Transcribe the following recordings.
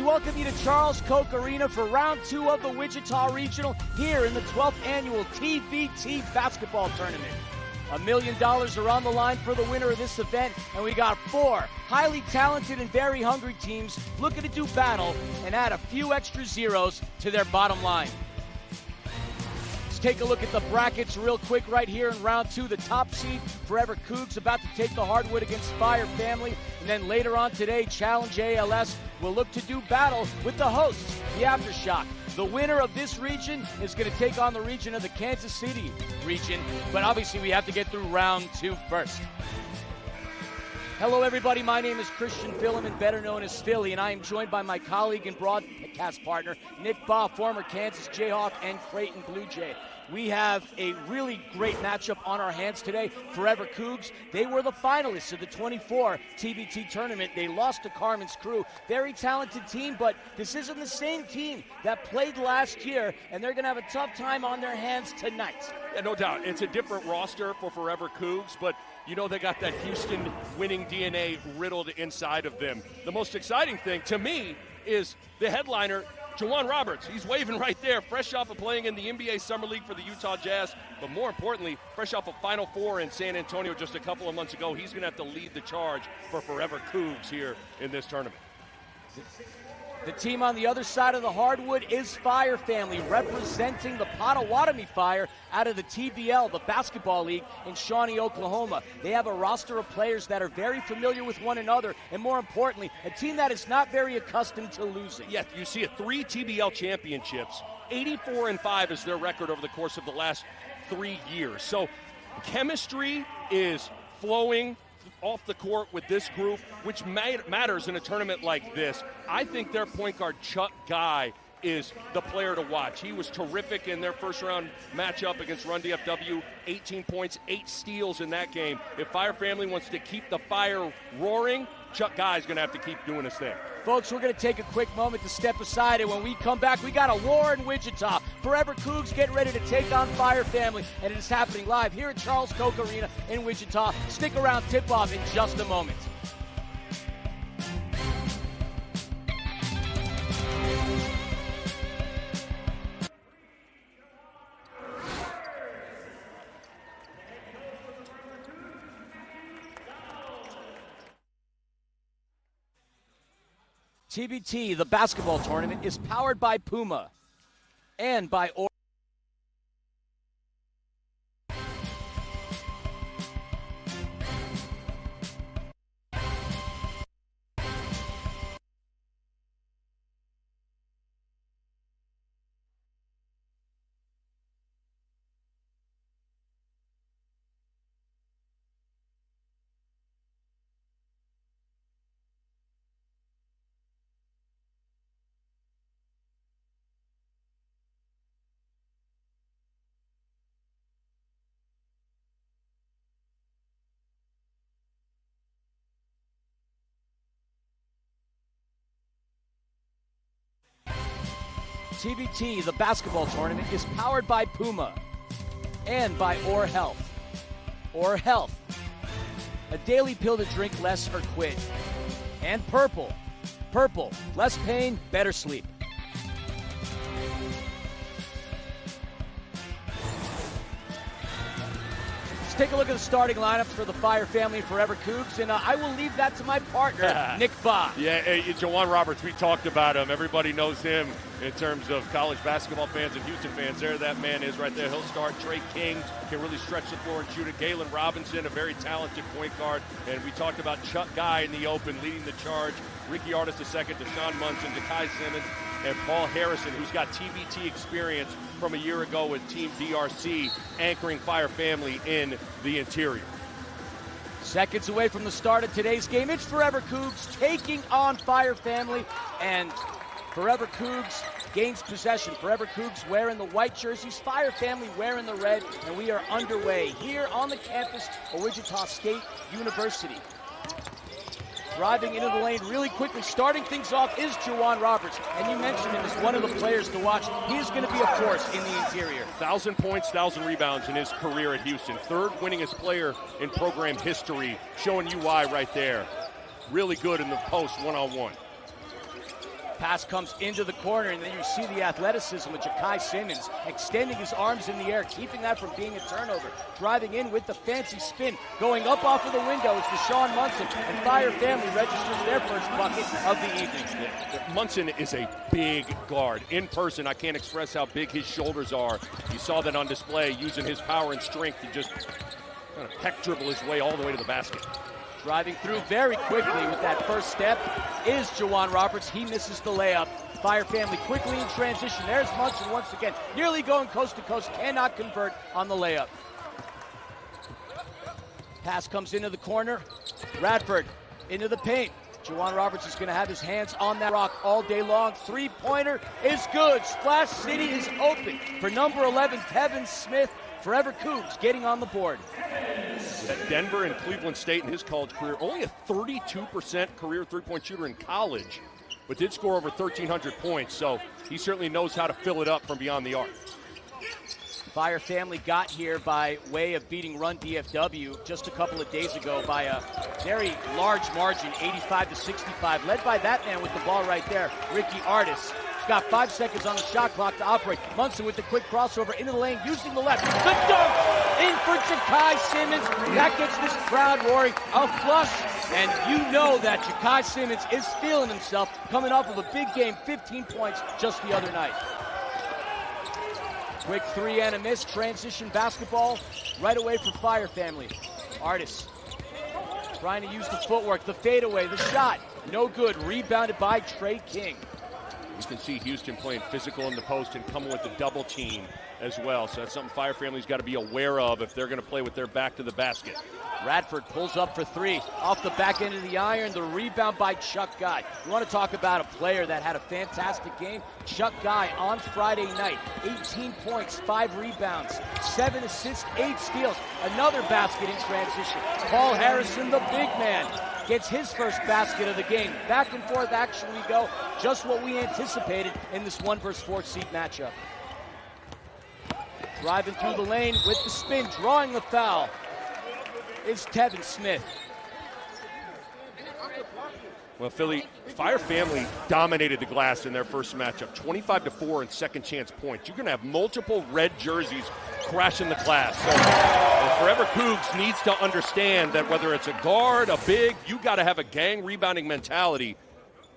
welcome you to Charles Koch Arena for round 2 of the Wichita Regional here in the 12th annual TBT basketball tournament. $1 million are on the line for the winner of this event, and we got 4 highly talented and very hungry teams looking to do battle and add a few extra zeros to their bottom line. Let's take a look at the brackets real quick right here in round 2. The top seed, Forever Coogs, about to take the hardwood against Fire Family. And then later on today, Challenge ALS will look to do battle with the hosts, the Aftershock. The winner of this region is going to take on the region of the Kansas City region. But obviously we have to get through round 2 first. Hello, everybody. My name is Christian Filliman, better known as Philly, and I am joined by my colleague and broadcast partner, Nick Baugh, former Kansas Jayhawk and Creighton Blue Jay. We have a really great matchup on our hands today. Forever Coogs, they were the finalists of the 24 TBT tournament. They lost to Carmen's Crew. Very talented team, but this isn't the same team that played last year, and they're going to have a tough time on their hands tonight. Yeah, no doubt. It's a different roster for Forever Coogs, but you know they got that Houston winning DNA riddled inside of them. The most exciting thing to me is the headliner, Juwan Roberts. He's waving right there, fresh off of playing in the NBA Summer League for the Utah Jazz, but more importantly, fresh off of Final Four in San Antonio just a couple of months ago. He's going to have to lead the charge for Forever Coogs here in this tournament. The team on the other side of the hardwood is Fire Family, representing the Potawatomi Fire out of the TBL, the basketball league in Shawnee, Oklahoma. They have a roster of players that are very familiar with one another, and more importantly, a team that is not very accustomed to losing. Yes, you see it, 3 TBL championships, 84-5 is their record over the course of the last 3 years. So chemistry is flowing off the court with this group, which matters in a tournament like this. I think their point guard, Chuck Guy, is the player to watch. He was terrific in their first round matchup against Run DFW, 18 points, 8 steals in that game. If Fire Family wants to keep the fire roaring, Chuck Guy is going to have to keep doing his thing. Folks, we're going to take a quick moment to step aside, and when we come back, we got a war in Wichita. Forever Coogs getting ready to take on Fire Family, and it is happening live here at Charles Koch Arena in Wichita. Stick around, tip-off in just a moment. TBT, the basketball tournament, is powered by Puma and by TBT, the basketball tournament, is powered by Puma and by Or Health. Or Health, a daily pill to drink less or quit. And Purple. Purple, less pain, better sleep. Take a look at the starting lineups for the Fire Family and Forever Coogs, and I will leave that to my partner, Nick Baugh. Yeah, Juwan Roberts, we talked about him. Everybody knows him in terms of college basketball fans and Houston fans. There that man is right there. He'll start. Trey King can really stretch the floor and shoot it. Galen Robinson, a very talented point guard. And we talked about Chuck Guy in the open leading the charge. Ricky Artis II, Deshaun Munson, Dekai Simmons, and Paul Harrison, who's got TBT experience from a year ago with Team DRC, anchoring Fire Family in the interior. Seconds away from the start of today's game, it's Forever Coogs taking on Fire Family, and Forever Coogs gains possession. Forever Coogs wearing the white jerseys, Fire Family wearing the red, and we are underway here on the campus of Wichita State University. Driving into the lane really quickly, starting things off is Juwan Roberts. And you mentioned him as one of the players to watch. He is going to be a force in the interior. 1,000 points, 1,000 rebounds in his career at Houston. Third winningest player in program history, showing you why right there. Really good in the post one-on-one. Pass comes into the corner, and then you see the athleticism of Ja'Kai Simmons extending his arms in the air, keeping that from being a turnover. Driving in with the fancy spin, going up off of the window is Deshaun Munson, and Fire Family registers their first bucket of the evening. Yeah, Munson is a big guard. In person, I can't express how big his shoulders are. You saw that on display, using his power and strength to just kind of heck dribble his way all the way to the basket. Driving through very quickly with that first step is Juwan Roberts. He misses the layup. Fire Family quickly in transition. There's Munson once again, nearly going coast to coast, cannot convert on the layup. Pass comes into the corner. Radford into the paint. Juwan Roberts is going to have his hands on that rock all day long. Three-pointer is good. Splash City is open for number 11, Tevin Smith. Forever Coogs getting on the board. At Denver and Cleveland State in his college career, only a 32% career three-point shooter in college, but did score over 1,300 points, so he certainly knows how to fill it up from beyond the arc. Fire Family got here by way of beating Run DFW just a couple of days ago by a very large margin, 85-65, led by that man with the ball right there, Ricky Artis. Got 5 seconds on the shot clock to operate. Munson with the quick crossover into the lane, using the left. The dunk in for Ja'Kai Simmons. That gets this crowd roaring. A flush, and you know that Ja'Kai Simmons is feeling himself, coming off of a big game, 15 points just the other night. Quick three and a miss. Transition basketball right away for Fire Family. Artis trying to use the footwork, the fadeaway, the shot. No good. Rebounded by Trey King. You can see Houston playing physical in the post and coming with the double team as well. So that's something Fire Family's got to be aware of if they're going to play with their back to the basket. Radford pulls up for three. Off the back end of the iron, the rebound by Chuck Guy. You want to talk about a player that had a fantastic game? Chuck Guy on Friday night. 18 points, 5 rebounds, 7 assists, 8 steals. Another basket in transition. Paul Harrison, the big man, gets his first basket of the game. Back and forth action we go. Just what we anticipated in this 1 versus 4 seed matchup. Driving through the lane with the spin, drawing the foul, is Tevin Smith. Well, Philly, Fire Family dominated the glass in their first matchup, 25-4 in second chance points. You're going to have multiple red jerseys crashing the glass. So Forever Coogs needs to understand that whether it's a guard, a big, you got to have a gang rebounding mentality.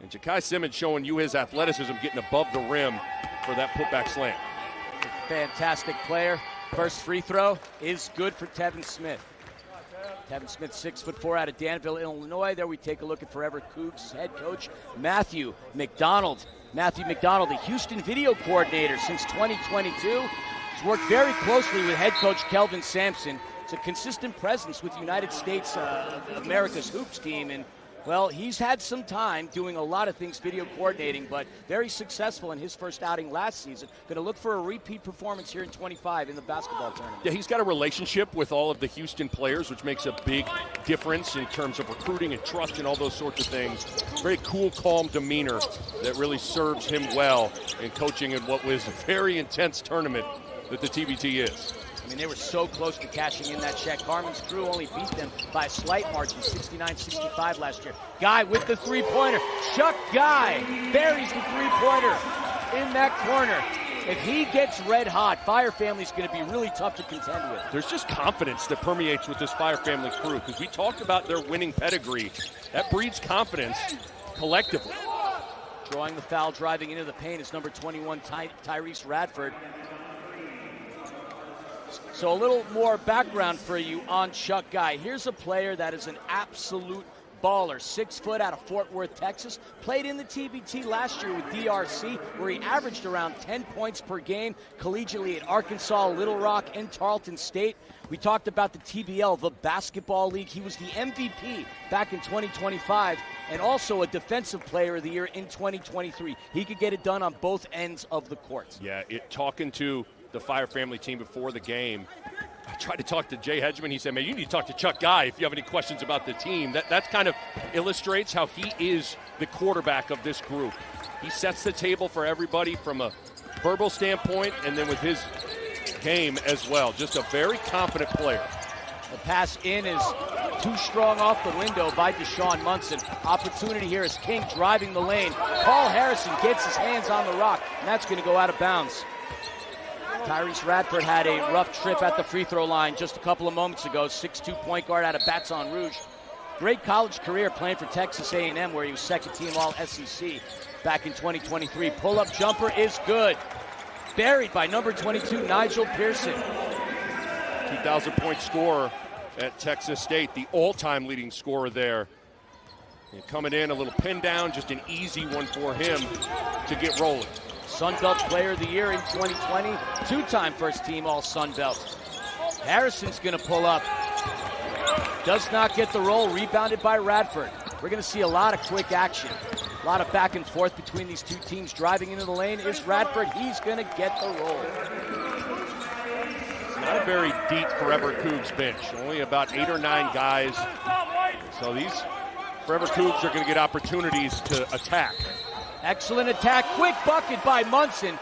And Ja'Kai Simmons showing you his athleticism, getting above the rim for that putback slam. Fantastic player. First free throw is good for Tevin Smith. Tevin Smith, 6'4", out of Danville, Illinois. There we take a look at Forever Coogs head coach Matthew McDonald. Matthew McDonald, the Houston video coordinator since 2022. He's worked very closely with head coach Kelvin Sampson. It's a consistent presence with United States America's hoops team, and well, he's had some time doing a lot of things video coordinating, but very successful in his first outing last season. Going to look for a repeat performance here in 25 in the basketball tournament. Yeah, he's got a relationship with all of the Houston players, which makes a big difference in terms of recruiting and trust and all those sorts of things. Very cool, calm demeanor that really serves him well in coaching in what was a very intense tournament that the TBT is. I mean, they were so close to cashing in that check. Carmen's crew only beat them by a slight margin, 69-65 last year. Guy with the three-pointer. Chuck Guy buries the three-pointer in that corner. If he gets red hot, Fire Family's going to be really tough to contend with. There's just confidence that permeates with this Fire Family crew, because we talked about their winning pedigree. That breeds confidence collectively. Drawing the foul, driving into the paint is number 21, Tyrese Radford. So a little more background for you on Chuck Guy. Here's a player that is an absolute baller. 6 foot out of Fort Worth, Texas. Played in the TBT last year with DRC, where he averaged around 10 points per game collegiately at Arkansas, Little Rock, and Tarleton State. We talked about the TBL, the basketball league. He was the MVP back in 2025 and also a defensive player of the year in 2023. He could get it done on both ends of the court. Yeah, talking to the Fire Family team before the game, I tried to talk to Jay Hedgeman. He said, man, you need to talk to Chuck Guy if you have any questions about the team. That kind of illustrates how he is the quarterback of this group. He sets the table for everybody from a verbal standpoint and then with his game as well. Just a very confident player. The pass in is Too strong off the window by Deshaun Munson. Opportunity here as King driving the lane. Paul Harrison gets his hands on the rock, and that's going to go out of bounds. Tyrese Radford had a rough trip at the free throw line just a couple of moments ago. 6'2" point guard out of Baton Rouge. Great college career playing for Texas A&M, where he was second team All-SEC back in 2023. Pull-up jumper is good. Buried by number 22, Nigel Pearson. 2,000-point scorer at Texas State, the all-time leading scorer there. And coming in, a little pin down, just an easy one for him to get rolling. Sun Belt Player of the Year in 2020, two-time first team All-Sun Belt. Harrison's going to pull up. Does not get the roll, rebounded by Radford. We're going to see a lot of quick action. A lot of back and forth between these two teams. Driving into the lane is Radford. He's going to get the roll. It's not a very deep Forever Coogs bench. Only about 8 or 9 guys. So these Forever Coogs are going to get opportunities to attack. Excellent attack. Quick bucket by Munson.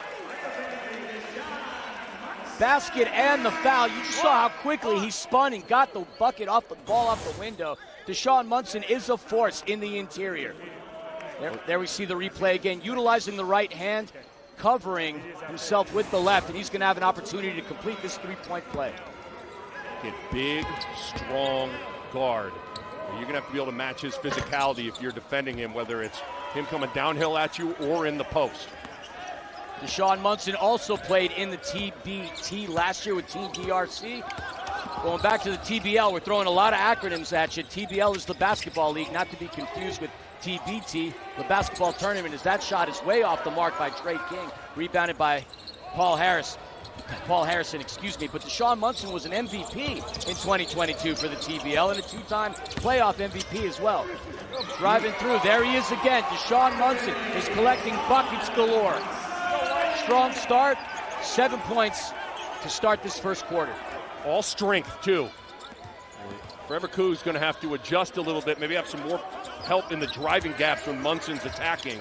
Basket and the foul. You just saw how quickly he spun and got the bucket off the ball off the window. Deshaun Munson is a force in the interior. There we see the replay again, utilizing the right hand, covering himself with the left, and he's going to have an opportunity to complete this three-point play. Get big, strong guard. You're going to have to be able to match his physicality if you're defending him, whether it's him coming downhill at you or in the post. Deshaun Munson also played in the TBT last year with Team DRC. Going back to the TBL, we're throwing a lot of acronyms at you. TBL is the basketball league, not to be confused with TBT, the basketball tournament, as that shot is way off the mark by Trey King, rebounded by Paul Harrison, but Deshaun Munson was an MVP in 2022 for the TBL and a two-time playoff MVP as well. Driving through, there he is again. Deshaun Munson is collecting buckets galore. Strong start, 7 points to start this first quarter. All strength, too. Forever Coogs is going to have to adjust a little bit, maybe have some more help in the driving gaps when Munson's attacking.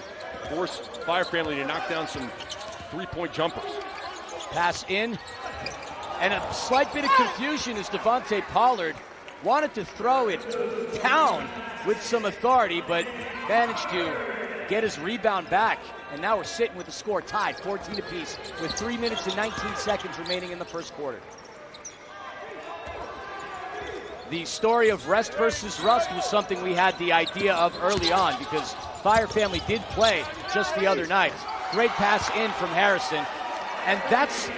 Force Fire Family to knock down some three-point jumpers. Pass in, and a slight bit of confusion as Devontae Pollard wanted to throw it down with some authority, but managed to get his rebound back. And now we're sitting with the score tied, 14 apiece, with 3 minutes and 19 seconds remaining in the first quarter. The story of rest versus rust was something we had the idea of early on, because Fire Family did play just the other night. Great pass in from Harrison. And that's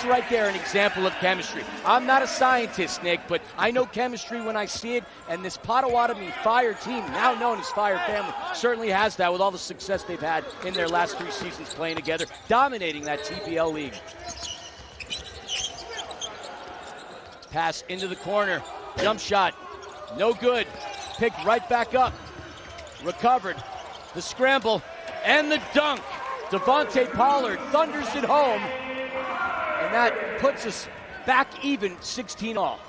right there an example of chemistry. I'm not a scientist, Nick, but I know chemistry when I see it, and this Potawatomi Fire team, now known as Fire Family, certainly has that with all the success they've had in their last 3 seasons playing together, dominating that TBL league. Pass into the corner, jump shot, no good. Picked right back up, recovered, the scramble, and the dunk. Devontae Pollard thunders it home, and that puts us back even 16 all.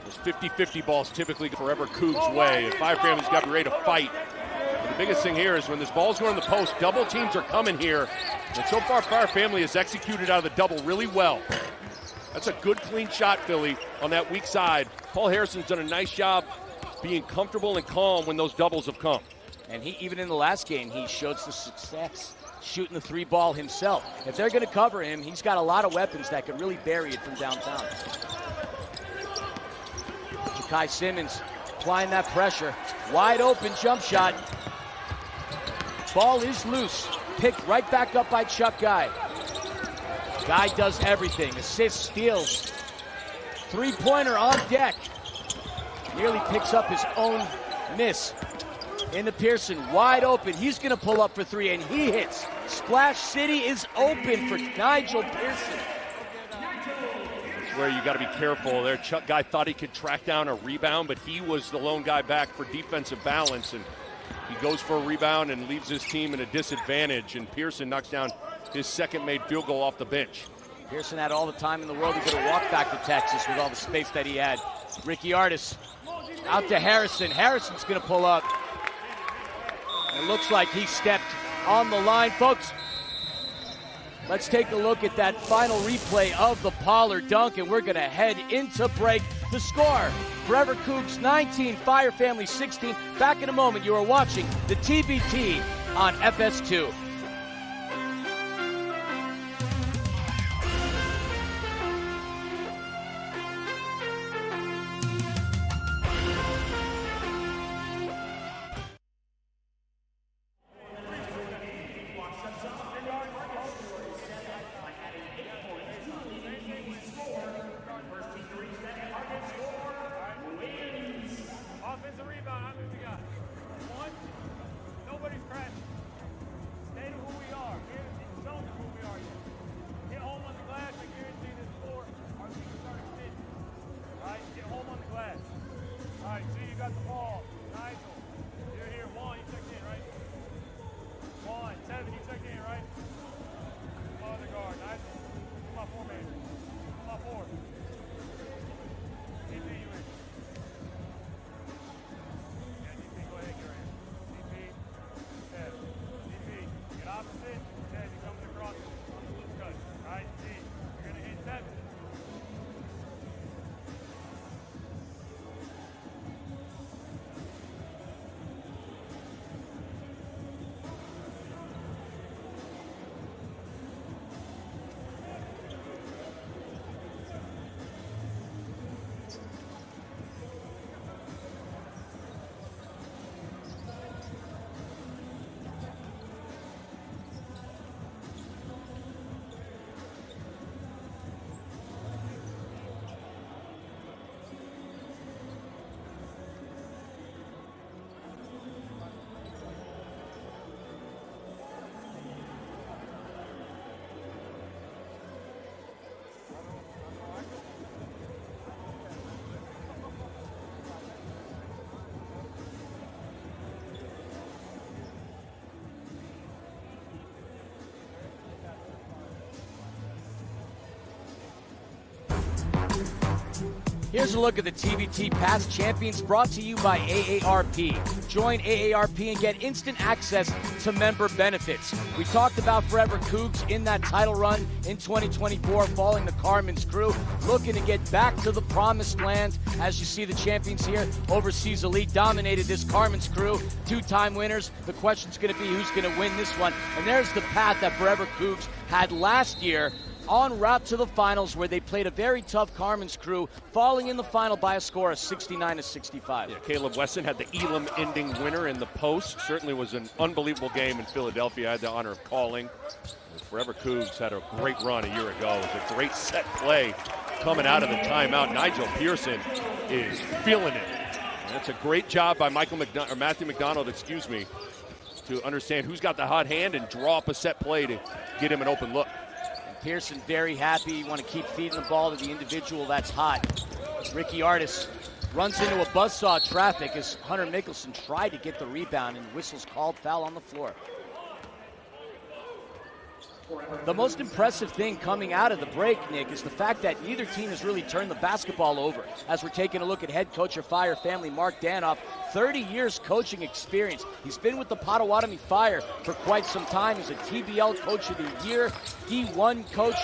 Those 50-50 balls typically Forever Coogs' way. If Fire Family's got to be ready to fight. The biggest thing here is when this ball's going in the post, double teams are coming here. And so far, Fire Family has executed out of the double really well. That's a good, clean shot, Philly, on that weak side. Paul Harrison's done a nice job being comfortable and calm when those doubles have come. And he, even in the last game, he showed some success shooting the 3 ball himself. If they're going to cover him, he's got a lot of weapons that could really bury it from downtown. Ja'Kai Simmons applying that pressure. Wide open jump shot. Ball is loose. Picked right back up by Chuck Guy. Guy does everything. Assists, steals. 3-pointer on deck. Nearly picks up his own miss. Into Pearson, wide open. He's going to pull up for 3, and he hits. Splash City is open for Nigel Pearson. That's where you got to be careful there. Chuck Guy thought he could track down a rebound, but he was the lone guy back for defensive balance, and he goes for a rebound and leaves his team in a disadvantage, and Pearson knocks down his second made field goal off the bench. Pearson had all the time in the world. He could have walked back to Texas with all the space that he had. Ricky Artis out to Harrison. Harrison's going to pull up. It looks like he stepped on the line. Folks, Let's take a look at that final replay of the Pollard dunk, and we're going to head into break. The score, Forever Coogs 19, Fire Family 16. Back in a moment. You are watching the TBT on FS2. Offensive rebound, how many we got? One. Nobody's crashing. Stay to who we are. Show me who we are. Get home on the glass. I guarantee this floor, our team will start extending. All right, get home on the glass. All right, see, you got the ball. Nigel, you're here. Juan, you checked in, right? Juan, Tevin, you checked in, right? Come on, the guard. Nigel, come on, four-man. Come on, four. TB, you in. Opposite, Ted, he comes across on the blue cut. All right, G, you're going to hit 7. Here's a look at the TBT Past Champions brought to you by AARP. Join AARP and get instant access to member benefits. We talked about Forever Coogs in that title run in 2024, following the Carmen's crew, looking to get back to the promised land. As you see, the champions here, Overseas Elite, dominated this Carmen's crew, 2-time winners. The question's going to be who's going to win this one. And there's the path that Forever Coogs had last year, en route to the finals, where they played a very tough Carmen's crew, falling in the final by a score of 69-65. Yeah, Caleb Wesson had the Elam ending winner in the post. Certainly was an unbelievable game in Philadelphia. I had the honor of calling. Forever Coogs had a great run a year ago. It was a great set play coming out of the timeout. Nigel Pearson is feeling it. And that's a great job by Matthew McDonald, to understand who's got the hot hand and draw up a set play to get him an open look. Pearson very happy. You want to keep feeding the ball to the individual that's hot. Ricky Artis runs into a buzzsaw traffic as Hunter Mickelson tried to get the rebound, and whistles called, foul on the floor. The most impressive thing coming out of the break, Nick, is the fact that neither team has really turned the basketball over. As we're taking a look at head coach of Fire Family, Mark Danoff, 30 years coaching experience. He's been with the Potawatomi Fire for quite some time. He's a TBL Coach of the Year, D1 coach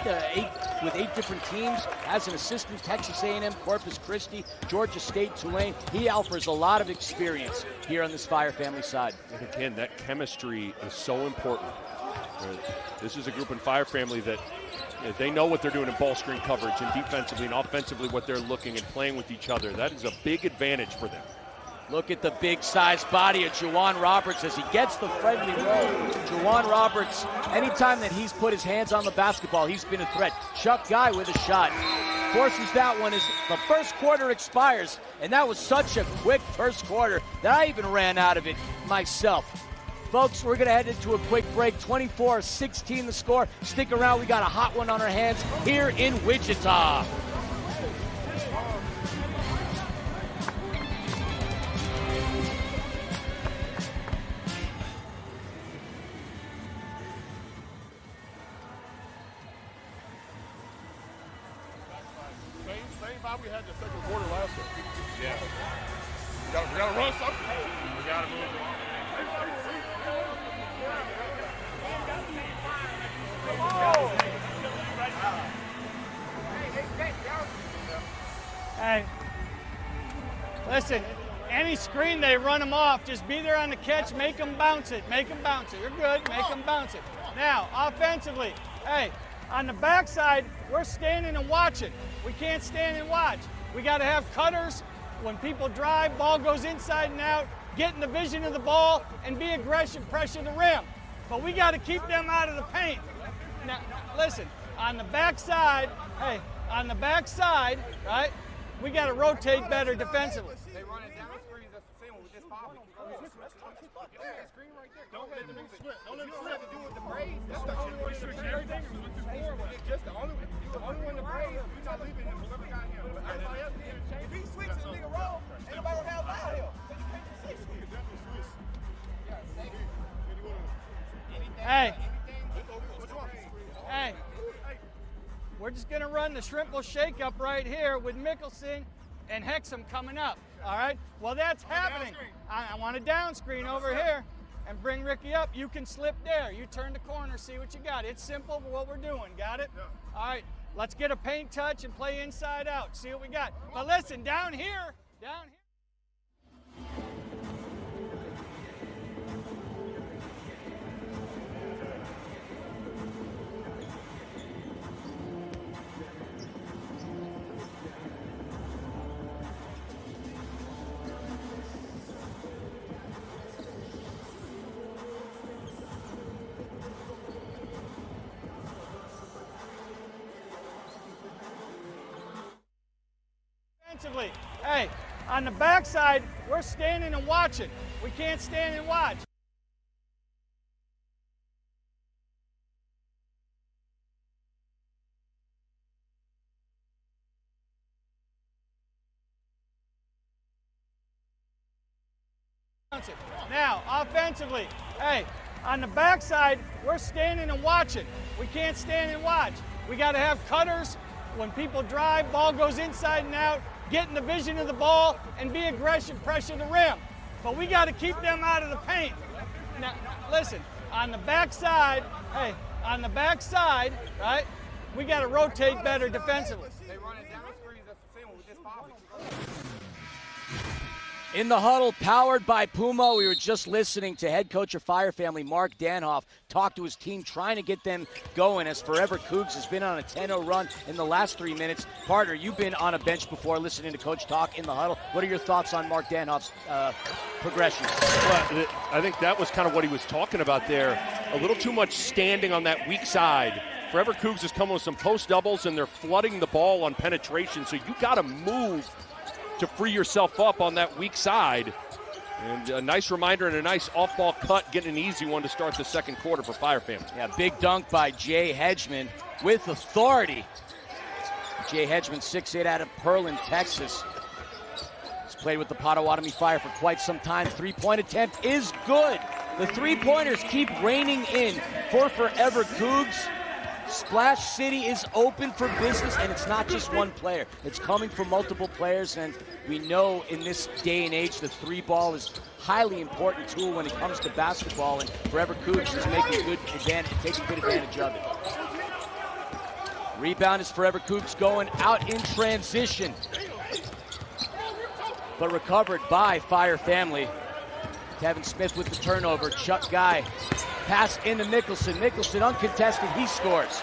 with 8 different teams. As an assistant, Texas A&M, Corpus Christi, Georgia State, Tulane. He offers a lot of experience here on this Fire Family side. And again, that chemistry is so important. This is a group in Fire Family that they know what they're doing in ball screen coverage, and defensively and offensively what they're looking and playing with each other. That is a big advantage for them. Look at the big size body of Juwan Roberts as he gets the friendly roll. Juwan Roberts, anytime that he's put his hands on the basketball, he's been a threat. Chuck Guy with a shot. Forces that one as the first quarter expires, and that was such a quick first quarter that I even ran out of it myself. Folks, we're going to head into a quick break. 24-16 the score. Stick around. We got a hot one on our hands here in Wichita. Same vibe we had the second quarter last year. Yeah. We got to run something. We got to move it. Hey, listen, any screen they run them off, just be there on the catch, make them bounce it, make them bounce it. You're good, make them bounce it. Now, offensively, hey, on the backside, we're standing and watching. We can't stand and watch. We got to have cutters. When people drive, ball goes inside and out, get in the vision of the ball, and be aggressive, pressure the rim. But we got to keep them out of the paint. Now, listen, on the backside, hey, on the backside, right, we got to rotate better defensively. They run it down screens. That's the same one with this foul. That screen right there. Don't let them slip. Don't let them slip. To do with the braids. That's the only one. Everything is just the only one. The braids. You're not leaving him. Whoever got him. But everybody else can change. If he switches the nigga wrong, ain't nobody gonna have foul him. So you can't just switch. Hey. Hey. We're just going to run the Shrimple shake-up right here with Mickelson and Hexham coming up, all right? Well, that's happening. I want a down screen over here and bring Ricky up. You can slip there. You turn the corner, see what you got. It's simple for what we're doing. Got it? Yeah. All right, let's get a paint touch and play inside out. See what we got. But listen, down here. Hey, on the backside, we're standing and watching. We can't stand and watch. Now, offensively, hey, on the backside, we're standing and watching. We can't stand and watch. We got to have cutters. When people drive, ball goes inside and out, get in the vision of the ball, and be aggressive, pressure the rim. But we got to keep them out of the paint. Now, listen, on the backside, hey, on the backside, right, we got to rotate better defensively. They run it down screens. That's the same one with this foul. In the huddle, powered by Puma, we were just listening to head coach of Fire Family, Mark Danhoff, talk to his team, trying to get them going as Forever Coogs has been on a 10-0 run in the last 3 minutes. Partner, you've been on a bench before listening to Coach talk in the huddle. What are your thoughts on Mark Danhoff's progression? Well, I think that was kind of what he was talking about there. A little too much standing on that weak side. Forever Coogs is coming with some post doubles, and they're flooding the ball on penetration, so you got to move to free yourself up on that weak side. And a nice reminder and a nice off-ball cut, getting an easy one to start the second quarter for Fire Family. Yeah, big dunk by Jay Hedgeman with authority. Jay Hedgeman, 6'8", out of Pearland, Texas. He's played with the Potawatomi Fire for quite some time. Three-point attempt is good. The three-pointers keep raining in for Forever Coogs. Splash City is open for business, and it's not just one player. It's coming from multiple players, and we know in this day and age the three ball is highly important tool when it comes to basketball, and Forever Coogs is taking good advantage of it. Rebound is Forever Coogs going out in transition, but recovered by Fire Family. Kevin Smith with the turnover. Chuck Guy. Pass into Mickelson. Mickelson uncontested. He scores.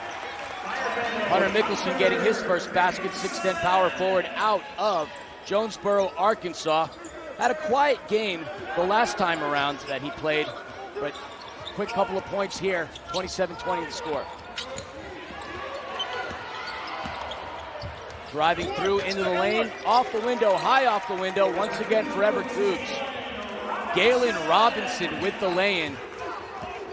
Hunter Mickelson getting his first basket. 6'10" power forward out of Jonesboro, Arkansas. Had a quiet game the last time around that he played, but quick couple of points here. 27-20 the score. Driving through into the lane. Off the window. High off the window. Once again, Forever Coogs. Galen Robinson with the lay-in.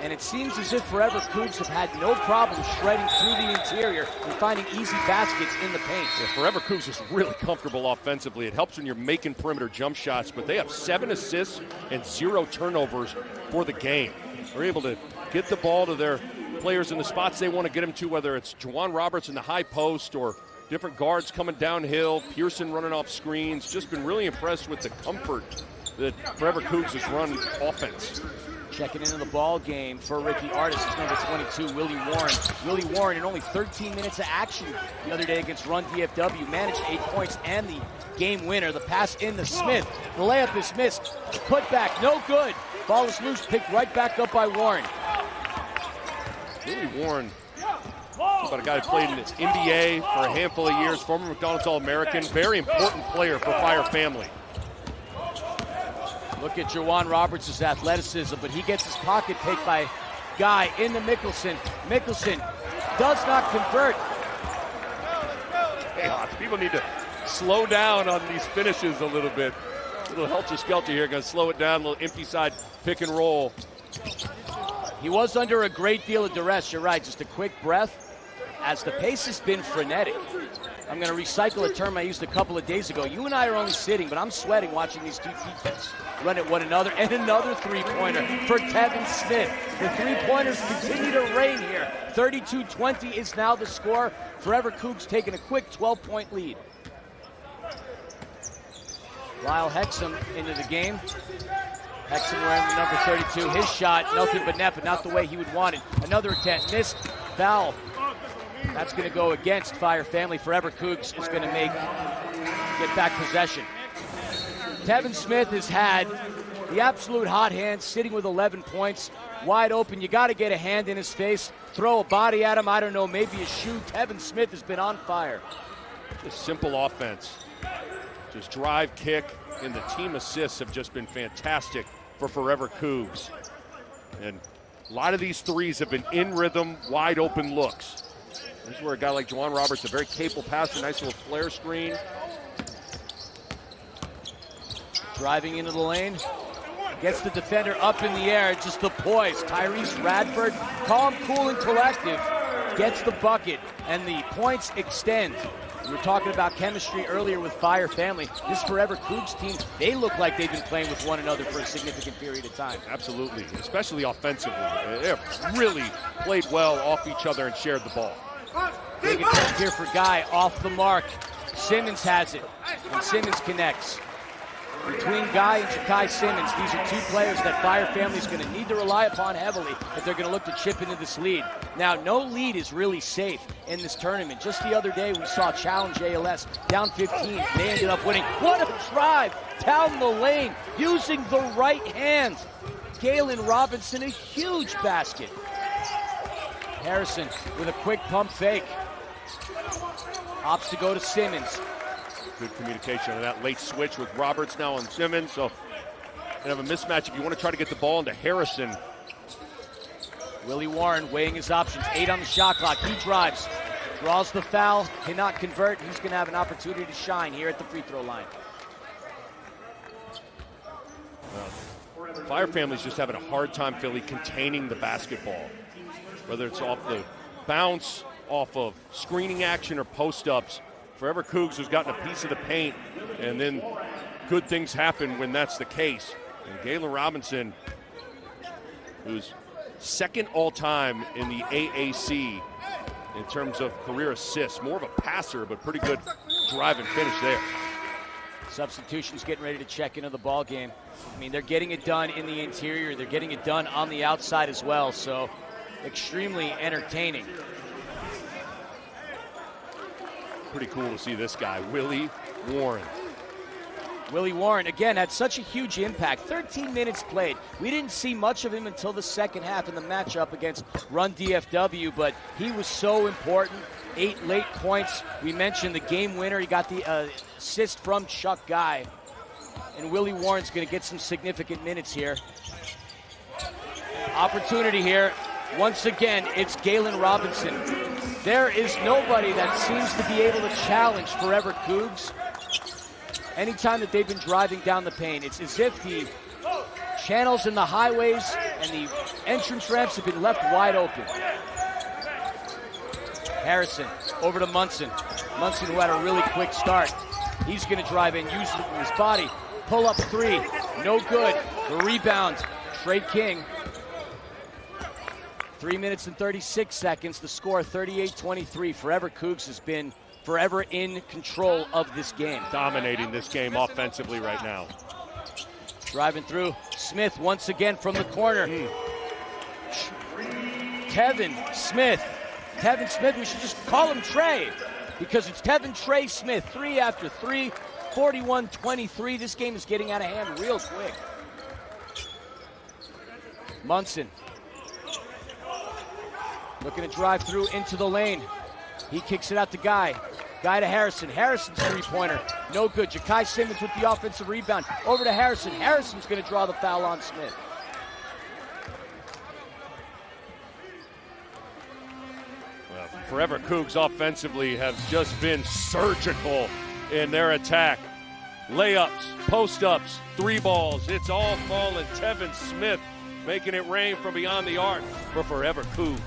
And it seems as if Forever Coogs have had no problem shredding through the interior and finding easy baskets in the paint. Yeah, Forever Coogs is really comfortable offensively. It helps when you're making perimeter jump shots, but they have 7 assists and 0 turnovers for the game. They're able to get the ball to their players in the spots they want to get them to, whether it's Juwan Roberts in the high post or different guards coming downhill, Pearson running off screens. Just been really impressed with the comfort that Forever Coogs has run offense. Checking into the ball game for Ricky Artis is number 22, Willie Warren. Willie Warren in only 13 minutes of action the other day against Run DFW managed 8 points and the game winner. The pass in to Smith. The layup is missed. Put back, no good. Ball is loose, picked right back up by Warren. Willie Warren, about a guy who played in the NBA for a handful of years, former McDonald's All-American, very important player for Fire family. Look at Juwan Roberts' athleticism, but he gets his pocket picked by Guy into Mickelson. Mickelson does not convert. Hey, people need to slow down on these finishes a little bit. A little helter-skelter here, going to slow it down, a little empty side pick and roll. He was under a great deal of duress, you're right, just a quick breath, as the pace has been frenetic. I'm going to recycle a term I used a couple of days ago. You and I are only sitting, but I'm sweating watching these two teammates run at one another. And another three-pointer for Tevin Smith. The three-pointers continue to reign here. 32-20 is now the score. Forever Coogs taking a quick 12-point lead. Lyle Hexum into the game. Hexum wearing the number 32. His shot, nothing but net, but not the way he would want it. Another attempt, missed, foul. That's going to go against Fire family. Forever Coogs is going to get back possession. Tevin Smith has had the absolute hot hand, sitting with 11 points, wide open. You got to get a hand in his face, throw a body at him. I don't know, maybe a shoe. Tevin Smith has been on fire. Just simple offense. Just drive, kick, and the team assists have just been fantastic for Forever Coogs. And a lot of these threes have been in rhythm, wide open looks. This is where a guy like Juwan Roberts, a very capable passer, nice little flare screen. Driving into the lane, gets the defender up in the air, just the poise. Tyrese Radford, calm, cool, and collective, gets the bucket, and the points extend. We were talking about chemistry earlier with Fire family. This Forever Coogs team, they look like they've been playing with one another for a significant period of time. Absolutely, especially offensively. They've really played well off each other and shared the ball. Big attempt here for Guy, off the mark. Simmons has it, and Simmons connects. Between Guy and Ja'Kai Simmons, these are two players that Fire family is going to need to rely upon heavily if they're going to look to chip into this lead. Now, no lead is really safe in this tournament. Just the other day, we saw Challenge ALS down 15. They ended up winning. What a drive down the lane using the right hand. Galen Robinson, a huge basket. Harrison with a quick pump fake. Opts to go to Simmons. Good communication on that late switch with Roberts now on Simmons. So you have a mismatch if you want to try to get the ball into Harrison. Willie Warren weighing his options. 8 on the shot clock. He drives. Draws the foul. Cannot convert. He's going to have an opportunity to shine here at the free throw line. Fire family's just having a hard time, Philly, containing the basketball. Whether it's off the bounce, off of screening action, or post-ups. Forever Coogs has gotten a piece of the paint, and then good things happen when that's the case. And Galen Robinson, who's second all-time in the AAC in terms of career assists. More of a passer, but pretty good drive and finish there. Substitutions getting ready to check into the ball game. I mean, they're getting it done in the interior. They're getting it done on the outside as well, so extremely entertaining. Pretty cool to see this guy, Willie Warren. Willie Warren, again, had such a huge impact. 13 minutes played. We didn't see much of him until the second half in the matchup against Run DFW, but he was so important. 8 late points. We mentioned the game winner. He got the assist from Chuck Guy. And Willie Warren's going to get some significant minutes here. Opportunity here. Once again, it's Galen Robinson. There is nobody that seems to be able to challenge Forever Coogs. Anytime that they've been driving down the paint, it's as if the channels and the highways and the entrance ramps have been left wide open. Harrison over to Munson. Munson, who had a really quick start. He's going to drive in, use his body. Pull up 3, no good. The rebound, Trey King. 3 minutes and 36 seconds. The score 38-23. Forever Coogs has been forever in control of this game. Dominating this game offensively right now. Driving through, Smith once again from the corner. Tevin Smith. Tevin Smith, we should just call him Trey because it's Tevin Trey Smith. 3 after 3, 41-23. This game is getting out of hand real quick. Munson looking to drive through into the lane. He kicks it out to Guy. Guy to Harrison. Harrison's three-pointer. No good. Ja'Kai Simmons with the offensive rebound. Over to Harrison. Harrison's going to draw the foul on Smith. Well, Forever Coogs offensively have just been surgical in their attack. Layups, post-ups, three balls. It's all falling. Tevin Smith making it rain from beyond the arc for Forever Coogs.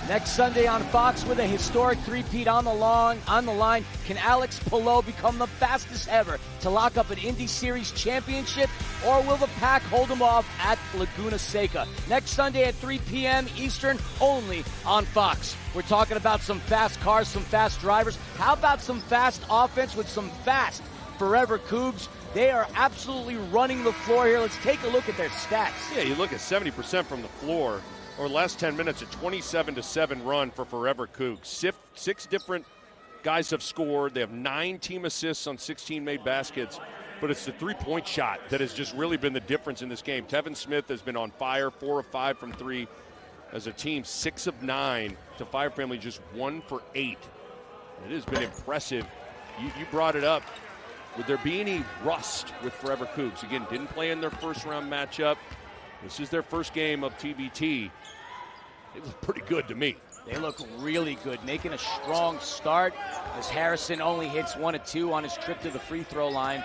Next Sunday on Fox with a historic three-peat on the line, can Alex Palou become the fastest ever to lock up an Indy Series championship, or will the Pack hold him off at Laguna Seca? Next Sunday at 3 p.m. Eastern, only on Fox. We're talking about some fast cars, some fast drivers. How about some fast offense with some fast Forever Coogs? They are absolutely running the floor here. Let's take a look at their stats. Yeah, you look at 70% from the floor. Over the last 10 minutes, a 27-7 run for Forever Coogs. 6 different guys have scored. They have 9 team assists on 16 made baskets. But it's the three-point shot that has just really been the difference in this game. Tevin Smith has been on fire, 4 of 5 from 3. As a team, 6 of 9. To Fire Family, just 1 for 8. It has been impressive. You brought it up. Would there be any rust with Forever Coogs? Again, didn't play in their first-round matchup. This is their first game of TBT. They look pretty good to me. They look really good, making a strong start as Harrison only hits 1 of 2 on his trip to the free throw line.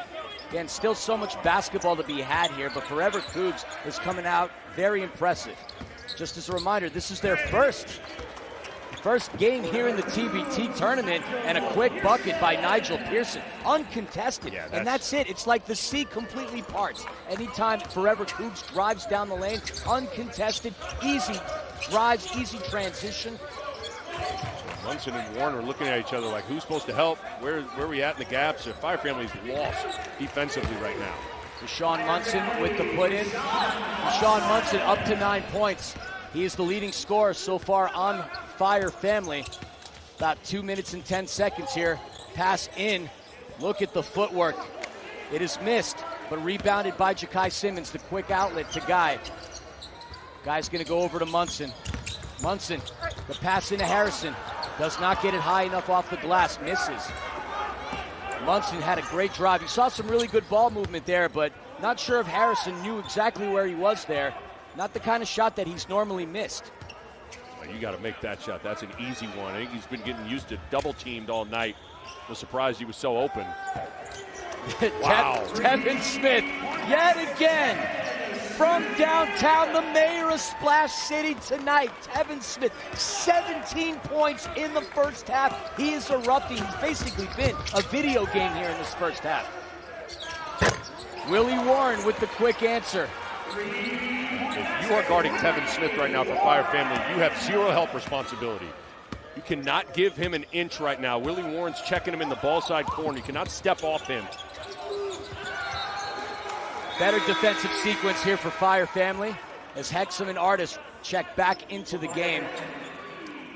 Again, still so much basketball to be had here, but Forever Coogs is coming out very impressive. Just as a reminder, this is their first game here in the TBT tournament, and a quick bucket by Nigel Pearson, uncontested. Yeah, and that's it. It's like the sea completely parts. Anytime Forever Coogs drives down the lane, uncontested, easy drives, easy transition. Munson and Warner looking at each other like, who's supposed to help? Where are we at in the gaps? Fire Family's lost defensively right now. Deshaun Munson with the put-in. Deshaun Munson up to 9 points. He is the leading scorer so far on Fire Family. About 2 minutes and 10 seconds here. Pass in. Look at the footwork. It is missed, but rebounded by Ja'Kai Simmons. The quick outlet to Guy. Guy's going to go over to Munson. Munson, the pass into Harrison. Does not get it high enough off the glass, misses. Munson had a great drive. You saw some really good ball movement there, but not sure if Harrison knew exactly where he was there. Not the kind of shot that he's normally missed. Well, you got to make that shot. That's an easy one. I think he's been getting used to double teamed all night. Was surprised he was so open. Wow. Tevin Smith, yet again, from downtown, the mayor of Splash City tonight. Tevin Smith, 17 points in the first half. He is erupting. He's basically been a video game here in this first half. Willie Warren with the quick answer. If you are guarding Tevin Smith right now for Fire Family, you have zero help responsibility. You cannot give him an inch right now. Willie Warren's checking him in the ball side corner. You cannot step off him. Better defensive sequence here for Fire Family as Hexam and Artis check back into the game.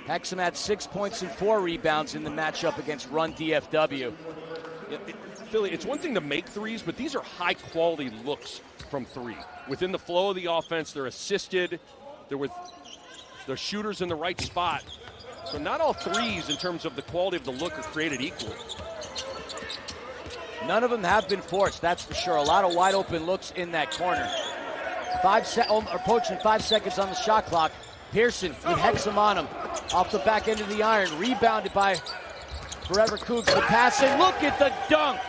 Hexam had 6 points and 4 rebounds in the matchup against Run DFW. Philly, it's one thing to make threes, but these are high-quality looks from three. Within the flow of the offense, they're assisted. They're shooters in the right spot. So not all threes in terms of the quality of the look are created equally. None of them have been forced, that's for sure. A lot of wide open looks in that corner. Approaching 5 seconds on the shot clock. Pearson with Hexam on him. Off the back end of the iron, rebounded by Forever Coogs. The pass in, look at the dunk.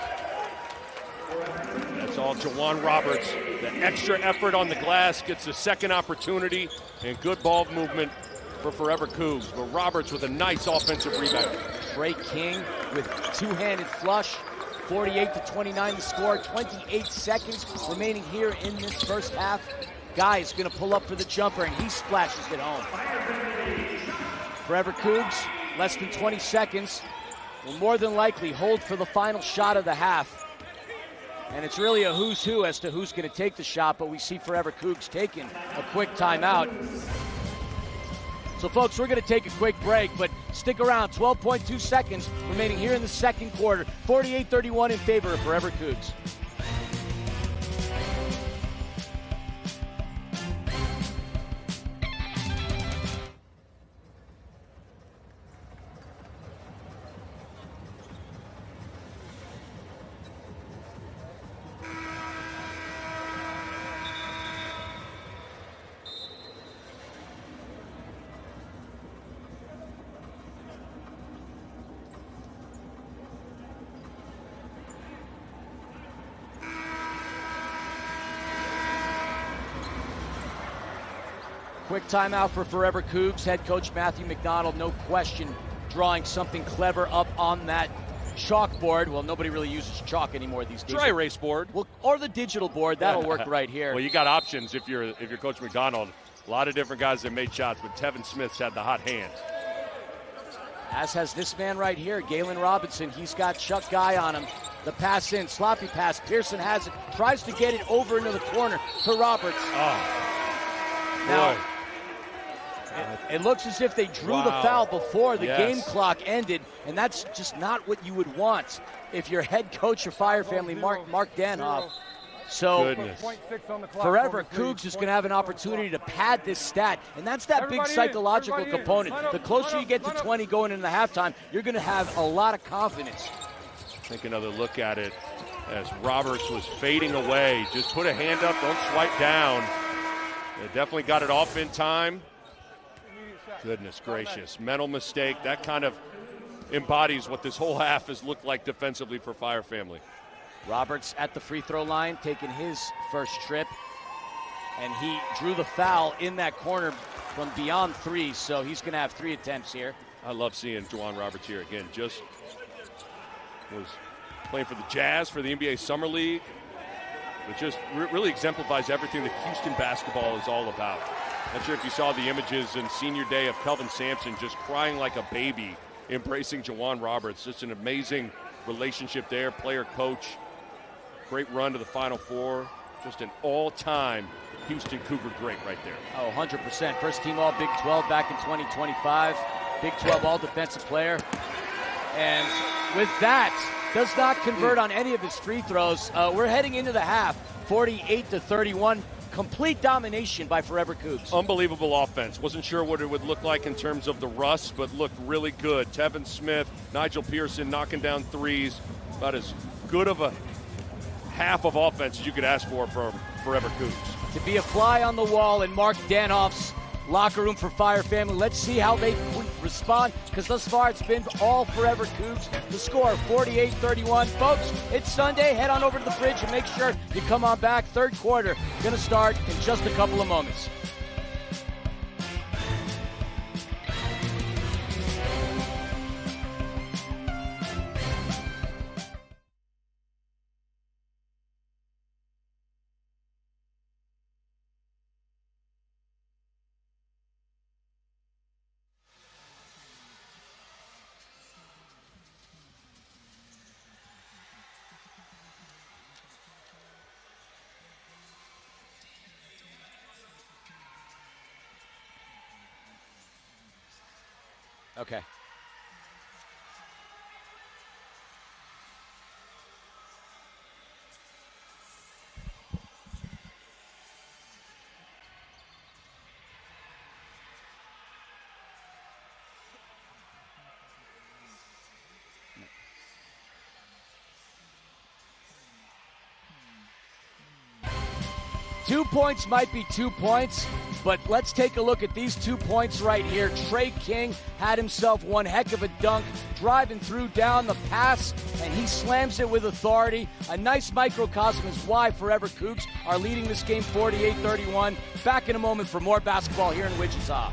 That's all Jawan Roberts. The extra effort on the glass gets a second opportunity and good ball movement for Forever Coogs. But Roberts with a nice offensive rebound. Trey King with two-handed flush. 48-29 to score. 28 seconds remaining here in this first half. Guy is going to pull up for the jumper, and he splashes it home. Forever Coogs, less than 20 seconds, will more than likely hold for the final shot of the half. And it's really a who's who as to who's going to take the shot, but we see Forever Coogs taking a quick timeout. So, folks, we're going to take a quick break, but stick around. 12.2 seconds remaining here in the second quarter. 48-31 in favor of Forever Coogs. Quick timeout for Forever Coogs. Head coach Matthew McDonald, no question, drawing something clever up on that chalkboard. Well, nobody really uses chalk anymore these days. Dry erase board. Well, or the digital board. That'll work right here. Well, you got options if you're Coach McDonald. A lot of different guys that made shots, but Tevin Smith's had the hot hand. As has this man right here, Galen Robinson. He's got Chuck Guy on him. The pass in, sloppy pass. Pearson has it, tries to get it over into the corner to Roberts. Oh, now, boy. It looks as if they drew the foul before the game clock ended, and that's just not what you would want if you're head coach of Fire Family, Mark Danhoff. So Forever Coogs is going to have an opportunity to pad this stat, and that's that big psychological component. The closer you get to 20 going into the halftime, you're going to have a lot of confidence. Take another look at it as Roberts was fading away. Just put a hand up, don't swipe down. They definitely got it off in time. Goodness gracious, mental mistake. That kind of embodies what this whole half has looked like defensively for Fire Family. Roberts at the free throw line, taking his first trip, and he drew the foul in that corner from beyond three, so he's going to have 3 attempts here. I love seeing Jawan Roberts here again. Just was playing for the Jazz for the NBA Summer League. It just really exemplifies everything that Houston basketball is all about. Not sure if you saw the images in senior day of Kelvin Sampson just crying like a baby, embracing Jawan Roberts. Just an amazing relationship there, player-coach. Great run to the Final Four. Just an all-time Houston Cougar great right there. Oh, 100%. First team all Big 12 back in 2025. Big 12 all-defensive player. And with that, does not convert on any of his free throws. We're heading into the half, 48-31. complete domination by Forever Coogs. Unbelievable offense. Wasn't sure what it would look like in terms of the rust, but looked really good. Tevin Smith, Nigel Pearson knocking down threes. About as good of a half of offense as you could ask for from Forever Coogs. To be a fly on the wall in Mark Danoff's locker room for Fire Family. Let's see how they respond, because thus far it's been all Forever Coogs. The score, 48-31. Folks, it's Sunday. Head on over to the bridge and make sure you come on back. Third quarter going to start in just a couple of moments. Okay. Two points might be 2 points, but let's take a look at these 2 points right here. Trey King had himself one heck of a dunk, driving through down the pass, and he slams it with authority. A nice microcosm is why Forever Coogs are leading this game 48-31. Back in a moment for more basketball here in Wichita.